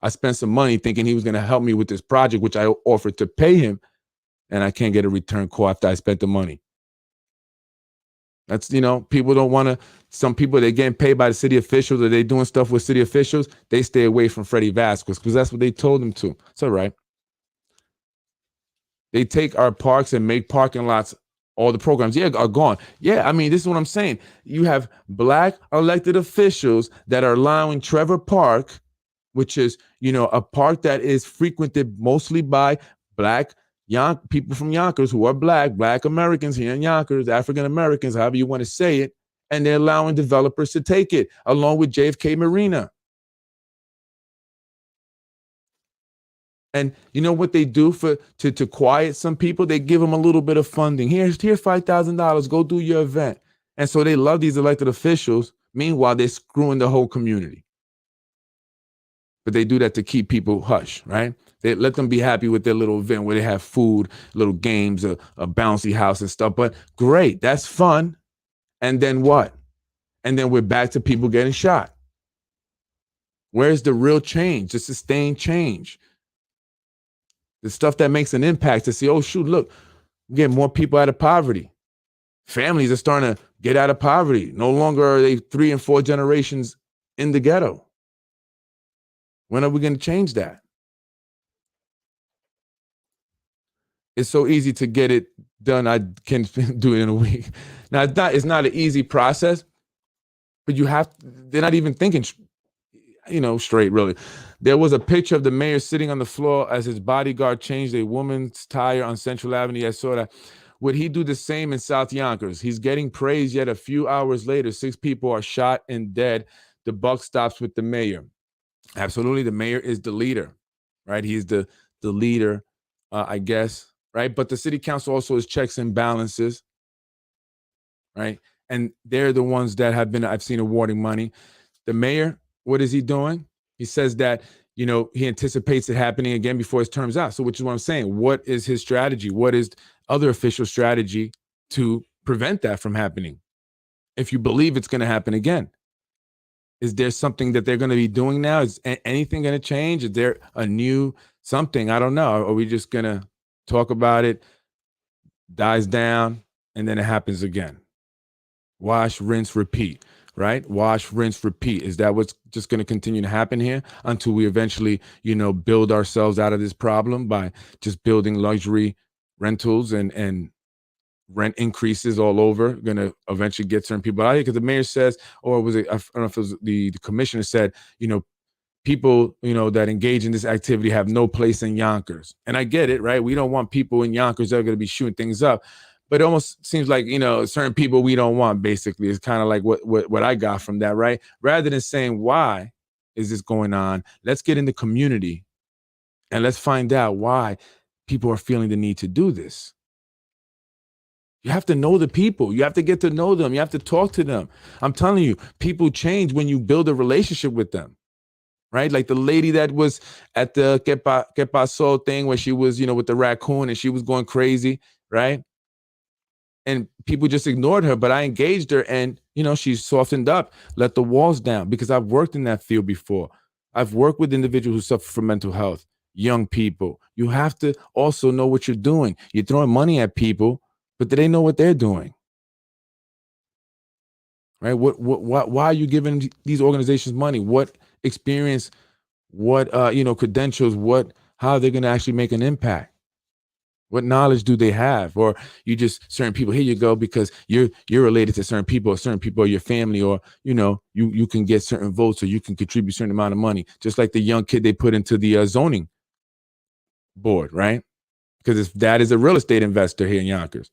Speaker 1: I spent some money thinking he was going to help me with this project, which I offered to pay him. And I can't get a return call after I spent the money. That's, you know, people don't want to, some people, they're getting paid by the city officials or they're doing stuff with city officials. They stay away from Freddie Vasquez because that's what they told them to. It's all right. They take our parks and make parking lots, all the programs, yeah, are gone. Yeah, I mean, this is what I'm saying. You have black elected officials that are allowing Trevor Park, which is, you know, a park that is frequented mostly by black people from Yonkers who are black Americans here in Yonkers, African Americans, however you want to say it, and they're allowing developers to take it along with JFK Marina. And you know what they do to quiet some people? They give them a little bit of funding. Here's $5,000. Go do your event. And so they love these elected officials. Meanwhile, they're screwing the whole community. But they do that to keep people hush, right? They let them be happy with their little event where they have food, little games, a bouncy house and stuff. But great, that's fun. And then what? And then we're back to people getting shot. Where's the real change, the sustained change? The stuff that makes an impact to see, oh, shoot, look, we're getting more people out of poverty. Families are starting to get out of poverty. No longer are they 3 and 4 generations in the ghetto. When are we going to change that? It's so easy to get it done. I can do it in a week. Now, it's not an easy process, but they're not even thinking, straight, really. There was a picture of the mayor sitting on the floor as his bodyguard changed a woman's tire on Central Avenue. I saw that. Would he do the same in South Yonkers? He's getting praise, yet a few hours later, 6 people are shot and dead. The buck stops with the mayor. Absolutely. The mayor is the leader, right? He's the leader, I guess, right? But the city council also is checks and balances, right? And they're the ones that I've seen awarding money. The mayor, what is he doing? He says that, he anticipates it happening again before his term's out. So which is what I'm saying. What is his strategy? What is other official strategy to prevent that from happening? If you believe it's going to happen again. Is there something that they're going to be doing now? Is anything going to change? Is there a new something? I don't know. Are we just going to talk about it, dies down, and then it happens again? Wash, rinse, repeat, right? Wash, rinse, repeat. Is that what's just going to continue to happen here until we eventually, build ourselves out of this problem by just building luxury rentals and rent increases all over, going to eventually get certain people out here? Because the mayor says, or was it, I don't know if it was the commissioner said, people, that engage in this activity have no place in Yonkers. And I get it, right? We don't want people in Yonkers that are going to be shooting things up. But it almost seems like, certain people we don't want, basically. It's kind of like what I got from that, right? Rather than saying, why is this going on? Let's get in the community and let's find out why people are feeling the need to do this. You have to know the people. You have to get to know them. You have to talk to them. I'm telling you, people change when you build a relationship with them, right? Like the lady that was at the Que Paso thing where she was, with the raccoon and she was going crazy, right? And people just ignored her, but I engaged her and, she softened up, let the walls down, because I've worked in that field before. I've worked with individuals who suffer from mental health, young people. You have to also know what you're doing. You're throwing money at people, but do they know what they're doing? Right? Why are you giving these organizations money? What experience, what, credentials, how are they going to actually make an impact? What knowledge do they have? Or you just certain people, here you go, because you're related to certain people, or certain people are your family, or, you can get certain votes, or you can contribute a certain amount of money. Just like the young kid they put into the zoning board, right? Because his dad is a real estate investor here in Yonkers.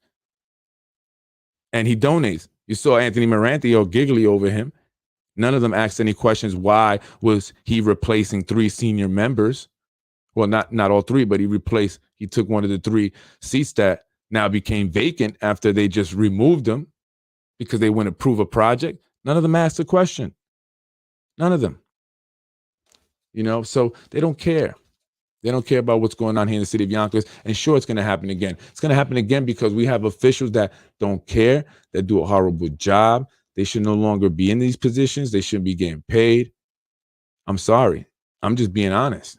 Speaker 1: And he donates. You saw Anthony Moranti all giggly over him. None of them asked any questions. Why was he replacing 3 senior members? Well, not all 3, but he took one of the 3 seats that now became vacant after they just removed them because they wouldn't approve a project. None of them asked a question. None of them. So they don't care. They don't care about what's going on here in the city of Yonkers. And sure, it's going to happen again. It's going to happen again because we have officials that don't care, that do a horrible job. They should no longer be in these positions. They shouldn't be getting paid. I'm sorry. I'm just being honest.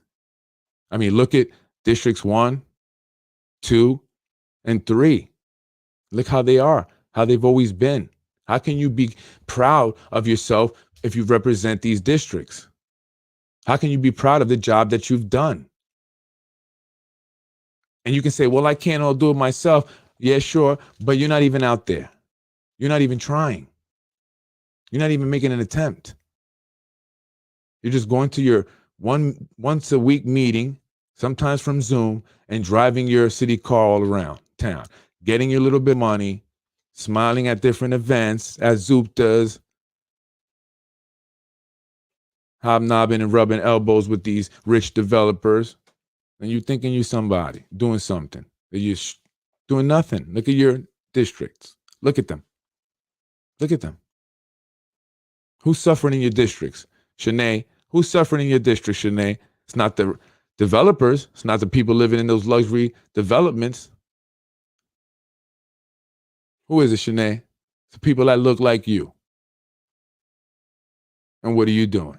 Speaker 1: I mean, look at districts 1, 2, and 3. Look how they are, how they've always been. How can you be proud of yourself if you represent these districts? How can you be proud of the job that you've done? And you can say, well, I can't all do it myself. Yeah, sure. But you're not even out there. You're not even trying. You're not even making an attempt. You're just going to your once a week meeting, sometimes from Zoom, and driving your city car all around town, getting your little bit of money, smiling at different events, as Zoop does, hobnobbing and rubbing elbows with these rich developers. And you thinking you somebody doing something. You're doing nothing. Look at your districts. Look at them. Look at them. Who's suffering in your districts? Shanae, who's suffering in your district, Shanae? It's not the developers. It's not the people living in those luxury developments. Who is it, Shanae? It's the people that look like you. And what are you doing?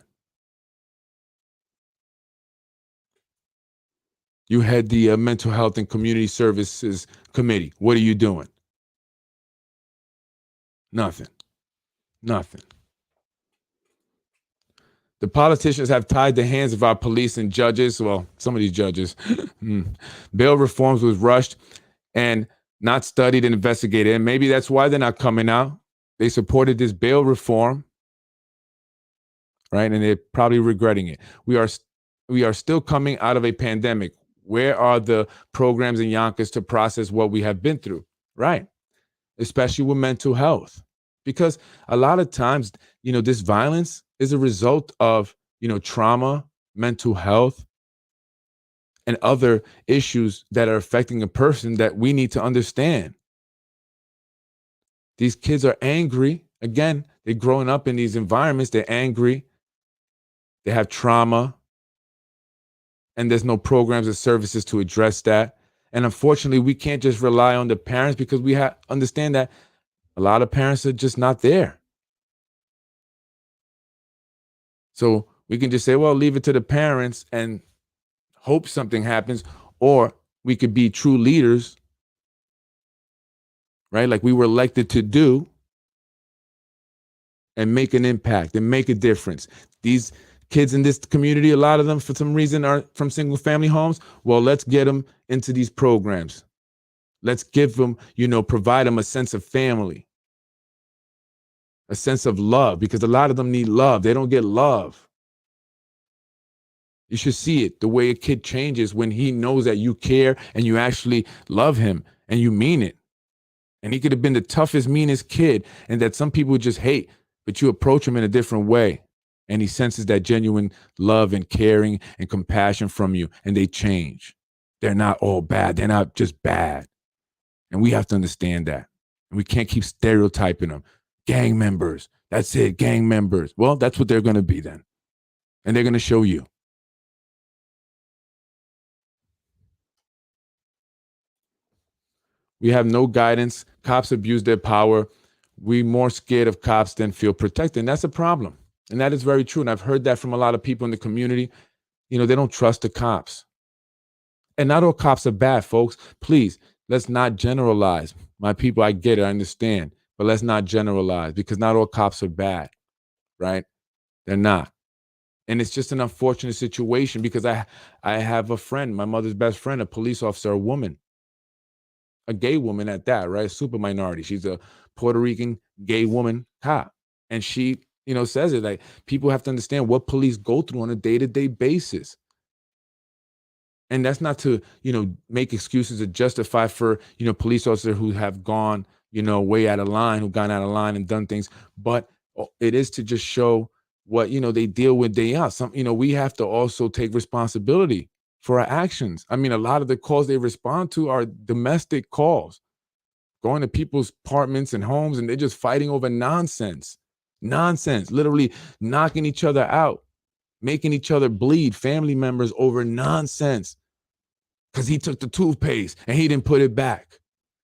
Speaker 1: You had the Mental Health and Community Services Committee. What are you doing? Nothing. Nothing. The politicians have tied the hands of our police and judges. Well, some of these judges. Bail reforms was rushed and not studied and investigated. And maybe that's why they're not coming out. They supported this bail reform, right? And they're probably regretting it. We are still coming out of a pandemic. Where are the programs in Yonkers to process what we have been through? Right. Especially with mental health. Because a lot of times, this violence is a result of, trauma, mental health, and other issues that are affecting a person that we need to understand. These kids are angry. Again, they're growing up in these environments. They're angry. They have trauma. And there's no programs or services to address that. And unfortunately, we can't just rely on the parents because we understand that a lot of parents are just not there. So we can just say, well, leave it to the parents and hope something happens. Or we could be true leaders, right? Like we were elected to do, and make an impact and make a difference. These kids in this community, a lot of them for some reason are from single family homes. Well, let's get them into these programs. Let's give them, provide them a sense of family, a sense of love, because a lot of them need love. They don't get love. You should see it, the way a kid changes when he knows that you care and you actually love him and you mean it. And he could have been the toughest, meanest kid, and that some people just hate, but you approach him in a different way. And he senses that genuine love and caring and compassion from you, and they change. They're not all bad. They're not just bad. And we have to understand that. We can't keep stereotyping them. Gang members. That's it, gang members. Well, that's what they're going to be then. And they're going to show you. We have no guidance. Cops abuse their power. We more scared of cops than feel protected. And that's a problem. And that is very true. And I've heard that from a lot of people in the community. You know, they don't trust the cops. And not all cops are bad, folks. Please, let's not generalize. My people, I get it, I understand. But let's not generalize because not all cops are bad, right? They're not. And it's just an unfortunate situation because I have a friend, my mother's best friend, a police officer, a woman, a gay woman at that, right? Super minority. She's a Puerto Rican gay woman cop. And she, says it like people have to understand what police go through on a day-to-day basis. And that's not to, make excuses or justify for, police officers who have gone, way out of line, who've gone out of line and done things. But it is to just show what, they deal with day out. We have to also take responsibility for our actions. I mean, a lot of the calls they respond to are domestic calls, going to people's apartments and homes, and they're just fighting over nonsense, literally knocking each other out, making each other bleed, family members over nonsense because he took the toothpaste and he didn't put it back.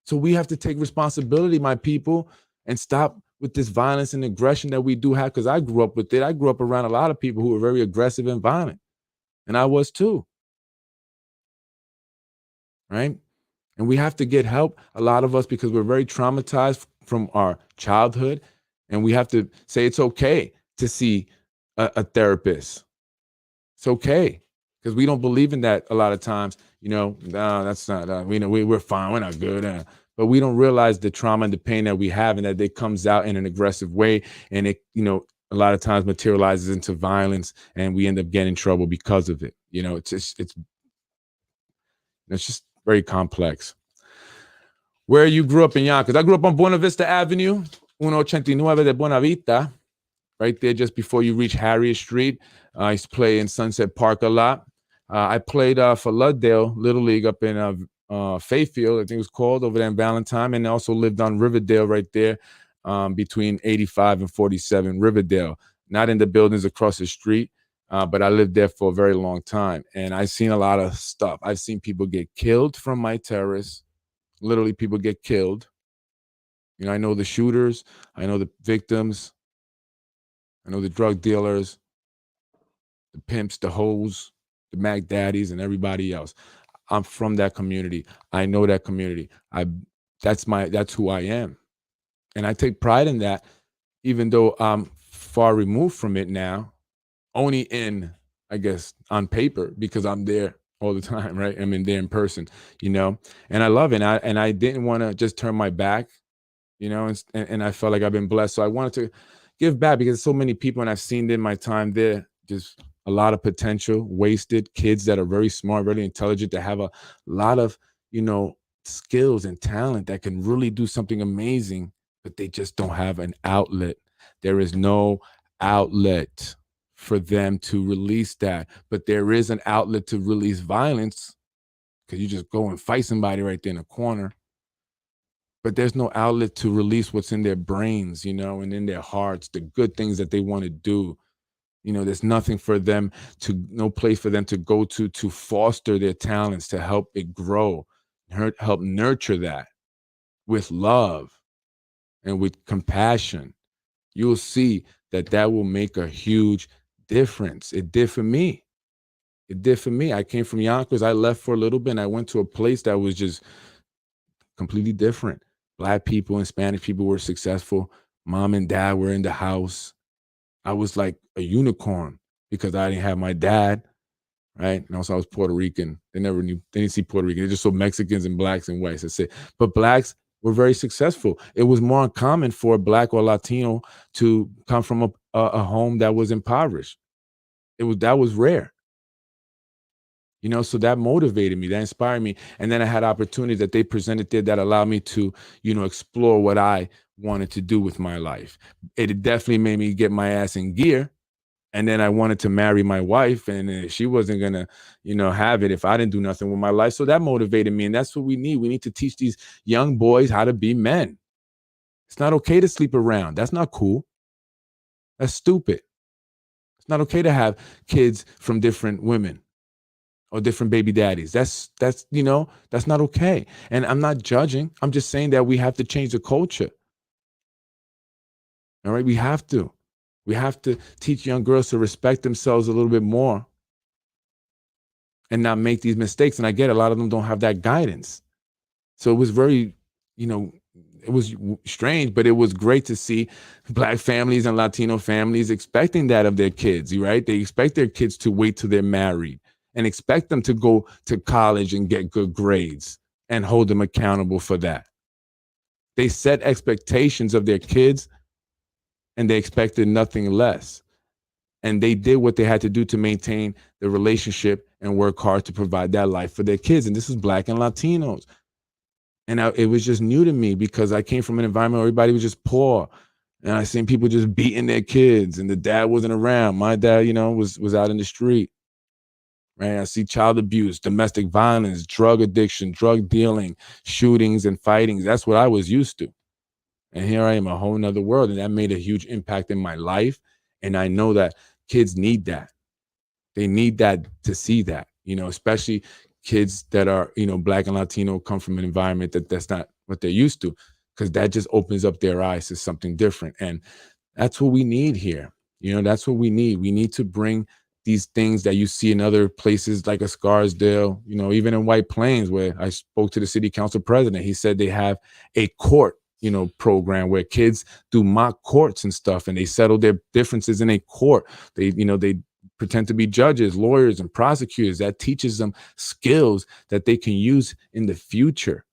Speaker 1: So we have to take responsibility, my people, and stop with this violence and aggression that we do have, because I grew up with it. I grew up around a lot of people who were very aggressive and violent, and I was too, right? And we have to get help, a lot of us, because we're very traumatized from our childhood, and we have to say it's okay to see a therapist. It's okay, because we don't believe in that a lot of times. No, that's not, we're fine, we're not good. But we don't realize the trauma and the pain that we have, and that it comes out in an aggressive way. And it, a lot of times materializes into violence, and we end up getting in trouble because of it. It's just very complex. Where you grew up in Yonkers? I grew up on Buena Vista Avenue, 189 de Buena Vista, right there just before you reach Harriet Street. I used to play in Sunset Park a lot. I played for Luddale Little League up in Fayfield, I think it was called, over there in Valentine, and also lived on Riverdale right there between 85 and 47, Riverdale. Not in the buildings across the street, but I lived there for a very long time. And I've seen a lot of stuff. I've seen people get killed from my terrace. Literally, people get killed. I know the shooters. I know the victims. I know the drug dealers, the pimps, the hoes, the Mac Daddies, and everybody else. I'm from that community. I know that community. That's who I am. And I take pride in that, even though I'm far removed from it now, only I guess, on paper, because I'm there all the time, right? I mean, there in person, and I love it. And I didn't want to just turn my back, and I felt like I've been blessed. So I wanted to give back, because so many people, and I've seen in my time there, just a lot of potential wasted, kids that are very smart, very intelligent, that have a lot of, skills and talent that can really do something amazing, but they just don't have an outlet. There is no outlet for them to release that, but there is an outlet to release violence, because you just go and fight somebody right there in the corner. But there's no outlet to release what's in their brains, and in their hearts, the good things that they want to do. There's nothing for them no place for them to go to foster their talents, to help it grow, help nurture that with love and with compassion. You'll see that will make a huge difference. It did for me. I came from Yonkers. I left for a little bit, and I went to a place that was just completely different. Black people and Spanish people were successfsuccessful. Mom and dad were in the house. I was like a unicorn because I didn't have my dad, right? And also I was Puerto Rican. They didn't see Puerto Rican. They just saw Mexicans and blacks and whites. That's it. But blacks were very successful. It was more uncommon for a black or Latino to come from a home that was impoverished. That was rare. So that motivated me, that inspired me. And then I had opportunities that they presented there that allowed me to, explore what I wanted to do with my life. It definitely made me get my ass in gear. And then I wanted to marry my wife, and she wasn't going to, have it if I didn't do nothing with my life. So that motivated me. And that's what we need. We need to teach these young boys how to be men. It's not okay to sleep around. That's not cool. That's stupid. It's not okay to have kids from different women or different baby daddies. That's that's not okay. And I'm not judging. I'm just saying that we have to change the culture. All right, we have to. We have to teach young girls to respect themselves a little bit more and not make these mistakes. And I get a lot of them don't have that guidance. So it was very, you know, it was strange, but it was great to see Black families and Latino families expecting that of their kids, right? They expect their kids to wait till they're married and expect them to go to college and get good grades and hold them accountable for that. They set expectations of their kids and they expected nothing less. And they did what they had to do to maintain the relationship and work hard to provide that life for their kids. And this is Black and Latinos. And it was just new to me because I came from an environment where everybody was just poor. And I seen people just beating their kids and the dad wasn't around. My dad, was out in the street. Right. I see child abuse, domestic violence, drug addiction, drug dealing, shootings and fightings. That's what I was used to. And here I am, a whole nother world. And that made a huge impact in my life. And I know that kids need that. They need that to see that, especially kids that are, Black and Latino come from an environment that's not what they're used to, because that just opens up their eyes to something different. And that's what we need here. That's what we need. We need to bring these things that you see in other places like a Scarsdale, even in White Plains, where I spoke to the city council president. He said they have a court, program where kids do mock courts and stuff, and they settle their differences in a court. They pretend to be judges, lawyers, and prosecutors. That teaches them skills that they can use in the future,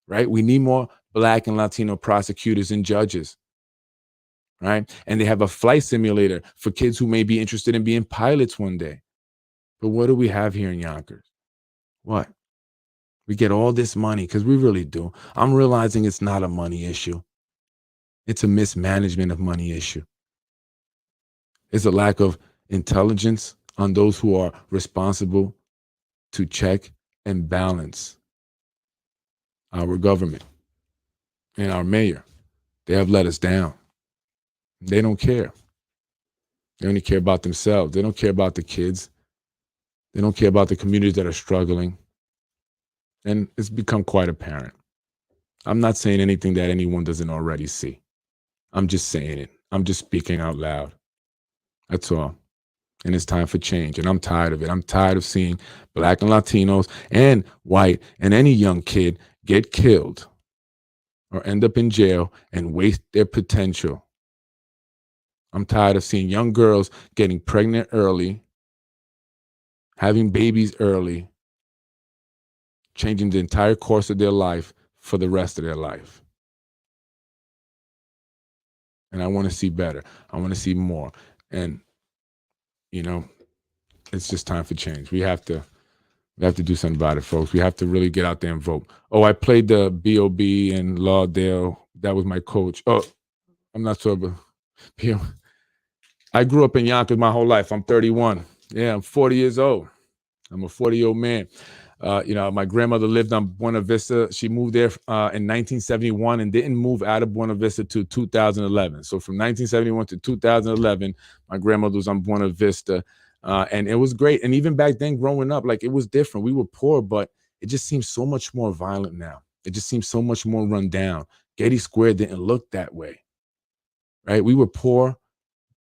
Speaker 1: right? We need more Black and Latino prosecutors and judges, right? And they have a flight simulator for kids who may be interested in being pilots one day. But what do we have here in Yonkers? What? We get all this money, because we really do. I'm realizing it's not a money issue. It's a mismanagement of money issue. It's a lack of intelligence on those who are responsible to check and balance our government and our mayor. They have let us down. They don't care. They only care about themselves. They don't care about the kids. They don't care about the communities that are struggling. And it's become quite apparent. I'm not saying anything that anyone doesn't already see. I'm just saying it. I'm just speaking out loud. That's all. And it's time for change. And I'm tired of it. I'm tired of seeing Black and Latinos and white and any young kid get killed or end up in jail and waste their potential. I'm tired of seeing young girls getting pregnant early, having babies early, changing the entire course of their life for the rest of their life. And I want to see better. I want to see more. And, it's just time for change. We have to do something about it, folks. We have to really get out there and vote. Oh, I played the B.O.B. in Lauderdale. That was my coach. Oh, I'm not sure, but I grew up in Yonkers my whole life. I'm 31. Yeah, I'm 40 years old. I'm a 40-year-old man. My grandmother lived on Buena Vista. She moved there in 1971 and didn't move out of Buena Vista to 2011. So from 1971 to 2011, my grandmother was on Buena Vista. And it was great. And even back then, growing up, like, it was different. We were poor, but it just seems so much more violent now. It just seems so much more run down. Getty Square didn't look that way, right? We were poor,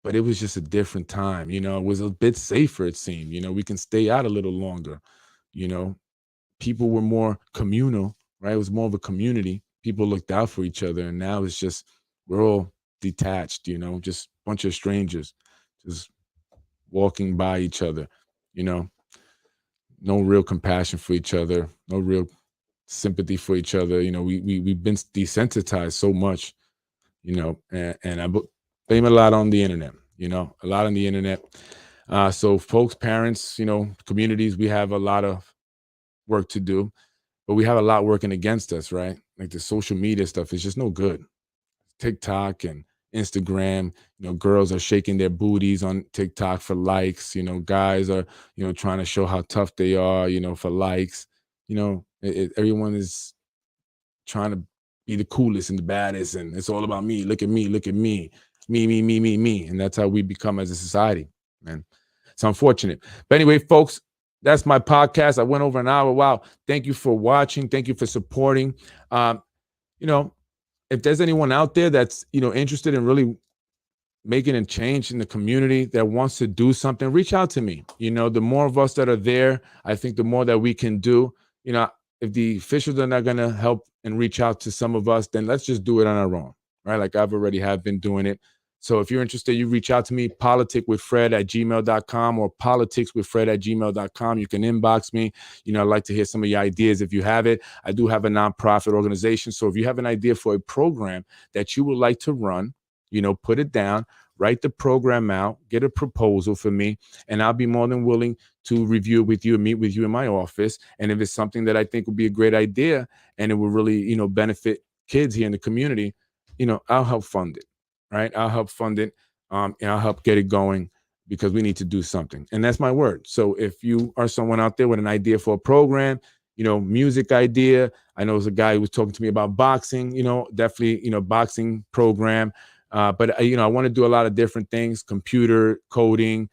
Speaker 1: but it was just a different time. It was a bit safer, it seemed. We can stay out a little longer. People were more communal, right? It was more of a community. People looked out for each other. And now it's just, we're all detached, just a bunch of strangers just walking by each other, no real compassion for each other, no real sympathy for each other. We've been desensitized so much, and I blame a lot on the internet, a lot on the internet. So folks, parents, communities, we have a lot of work to do, but we have a lot working against us, right? Like the social media stuff is just no good. TikTok and Instagram, girls are shaking their booties on TikTok for likes, guys are, trying to show how tough they are, for likes, everyone is trying to be the coolest and the baddest, and it's all about me. Look at me, look at me, me, and that's how we become as a society, man. It's unfortunate, but anyway, folks, that's my podcast. I went over an hour. Wow, thank you for watching. Thank you for supporting. You know, if there's anyone out there that's interested in really making a change in the community, that wants to do something, reach out to me. The more of us that are there, I think the more that we can do. If the officials are not going to help and reach out to some of us, then let's just do it on our own, right? Like I've already have been doing it. So if you're interested, you reach out to me, politicwithfred@gmail.com or politicswithfred@gmail.com. You can inbox me. I'd like to hear some of your ideas if you have it. I do have a nonprofit organization. So if you have an idea for a program that you would like to run, put it down, write the program out, get a proposal for me, and I'll be more than willing to review it with you and meet with you in my office. And if it's something that I think would be a great idea and it will really, benefit kids here in the community, I'll help fund it, right? I'll help fund it, and I'll help get it going because we need to do something. And that's my word. So if you are someone out there with an idea for a program, music idea, I know there's a guy who was talking to me about boxing, definitely, boxing program. But I want to do a lot of different things: computer coding,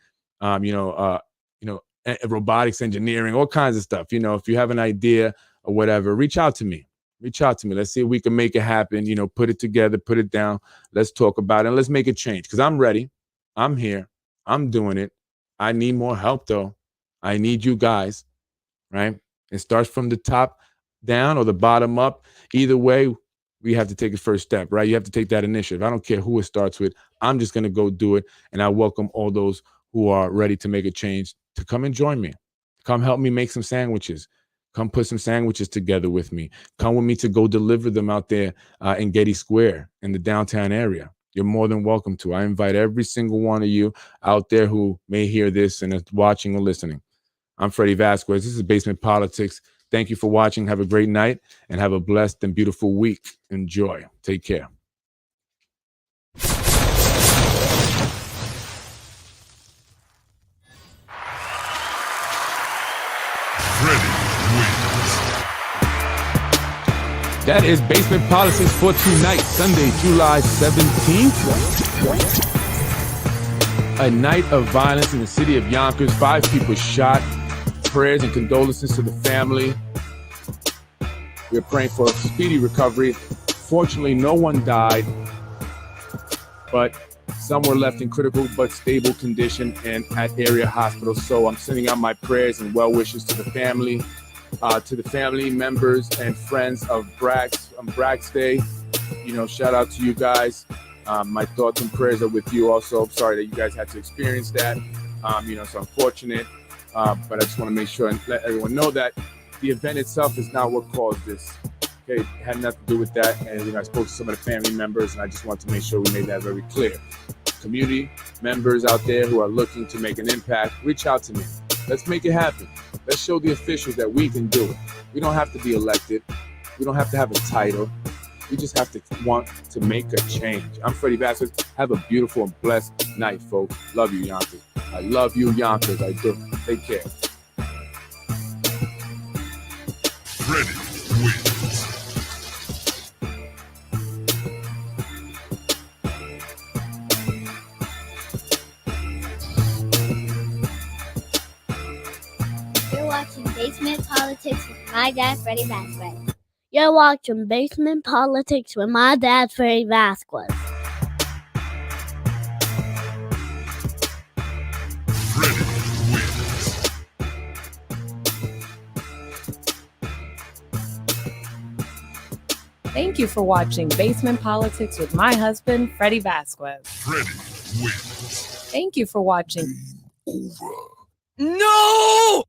Speaker 1: robotics engineering, all kinds of stuff. If you have an idea or whatever, reach out to me. Let's see if we can make it happen. Put it together, put it down. Let's talk about it and let's make a change. Because I'm ready. I'm here. I'm doing it. I need more help though. I need you guys, right? It starts from the top down or the bottom up. Either way, we have to take the first step, right? You have to take that initiative. I don't care who it starts with. I'm just going to go do it. And I welcome all those who are ready to make a change to come and join me. Come help me make some sandwiches. Come put some sandwiches together with me. Come with me to go deliver them out there in Getty Square in the downtown area. You're more than welcome to. I invite every single one of you out there who may hear this and is watching or listening. I'm Freddie Vasquez. This is Basement Politics. Thank you for watching. Have a great night and have a blessed and beautiful week. Enjoy. Take care. That is Basement Politics for tonight, Sunday, July 17th. A night of violence in the city of Yonkers. 5 people shot. Prayers and condolences to the family. We're praying for a speedy recovery. Fortunately, no one died, but some were left in critical but stable condition and at area hospitals. So I'm sending out my prayers and well wishes to the family members and friends of Brack's Day. Shout out to you guys. My thoughts and prayers are with you also. I'm sorry that you guys had to experience that. It's unfortunate. But I just want to make sure and let everyone know that the event itself is not what caused this. Okay, it had nothing to do with that. And I spoke to some of the family members, and I just want to make sure we made that very clear. Community members out there who are looking to make an impact, reach out to me. Let's make it happen. Let's show the officials that we can do it. We don't have to be elected. We don't have to have a title. We just have to want to make a change. I'm Freddie Vasquez. Have a beautiful and blessed night, folks. Love you, Yonkers. I love you, Yonkers. I do. Take care.
Speaker 3: Freddie wins.
Speaker 4: You're watching Basement Politics with my dad, Freddie Vasquez.
Speaker 5: You're watching Basement Politics with my dad, Freddie Vasquez.
Speaker 3: Freddie wins.
Speaker 6: Thank you for watching Basement Politics with my husband, Freddie Vasquez.
Speaker 3: Freddie wins.
Speaker 6: Thank you for watching.
Speaker 3: Over.
Speaker 6: No!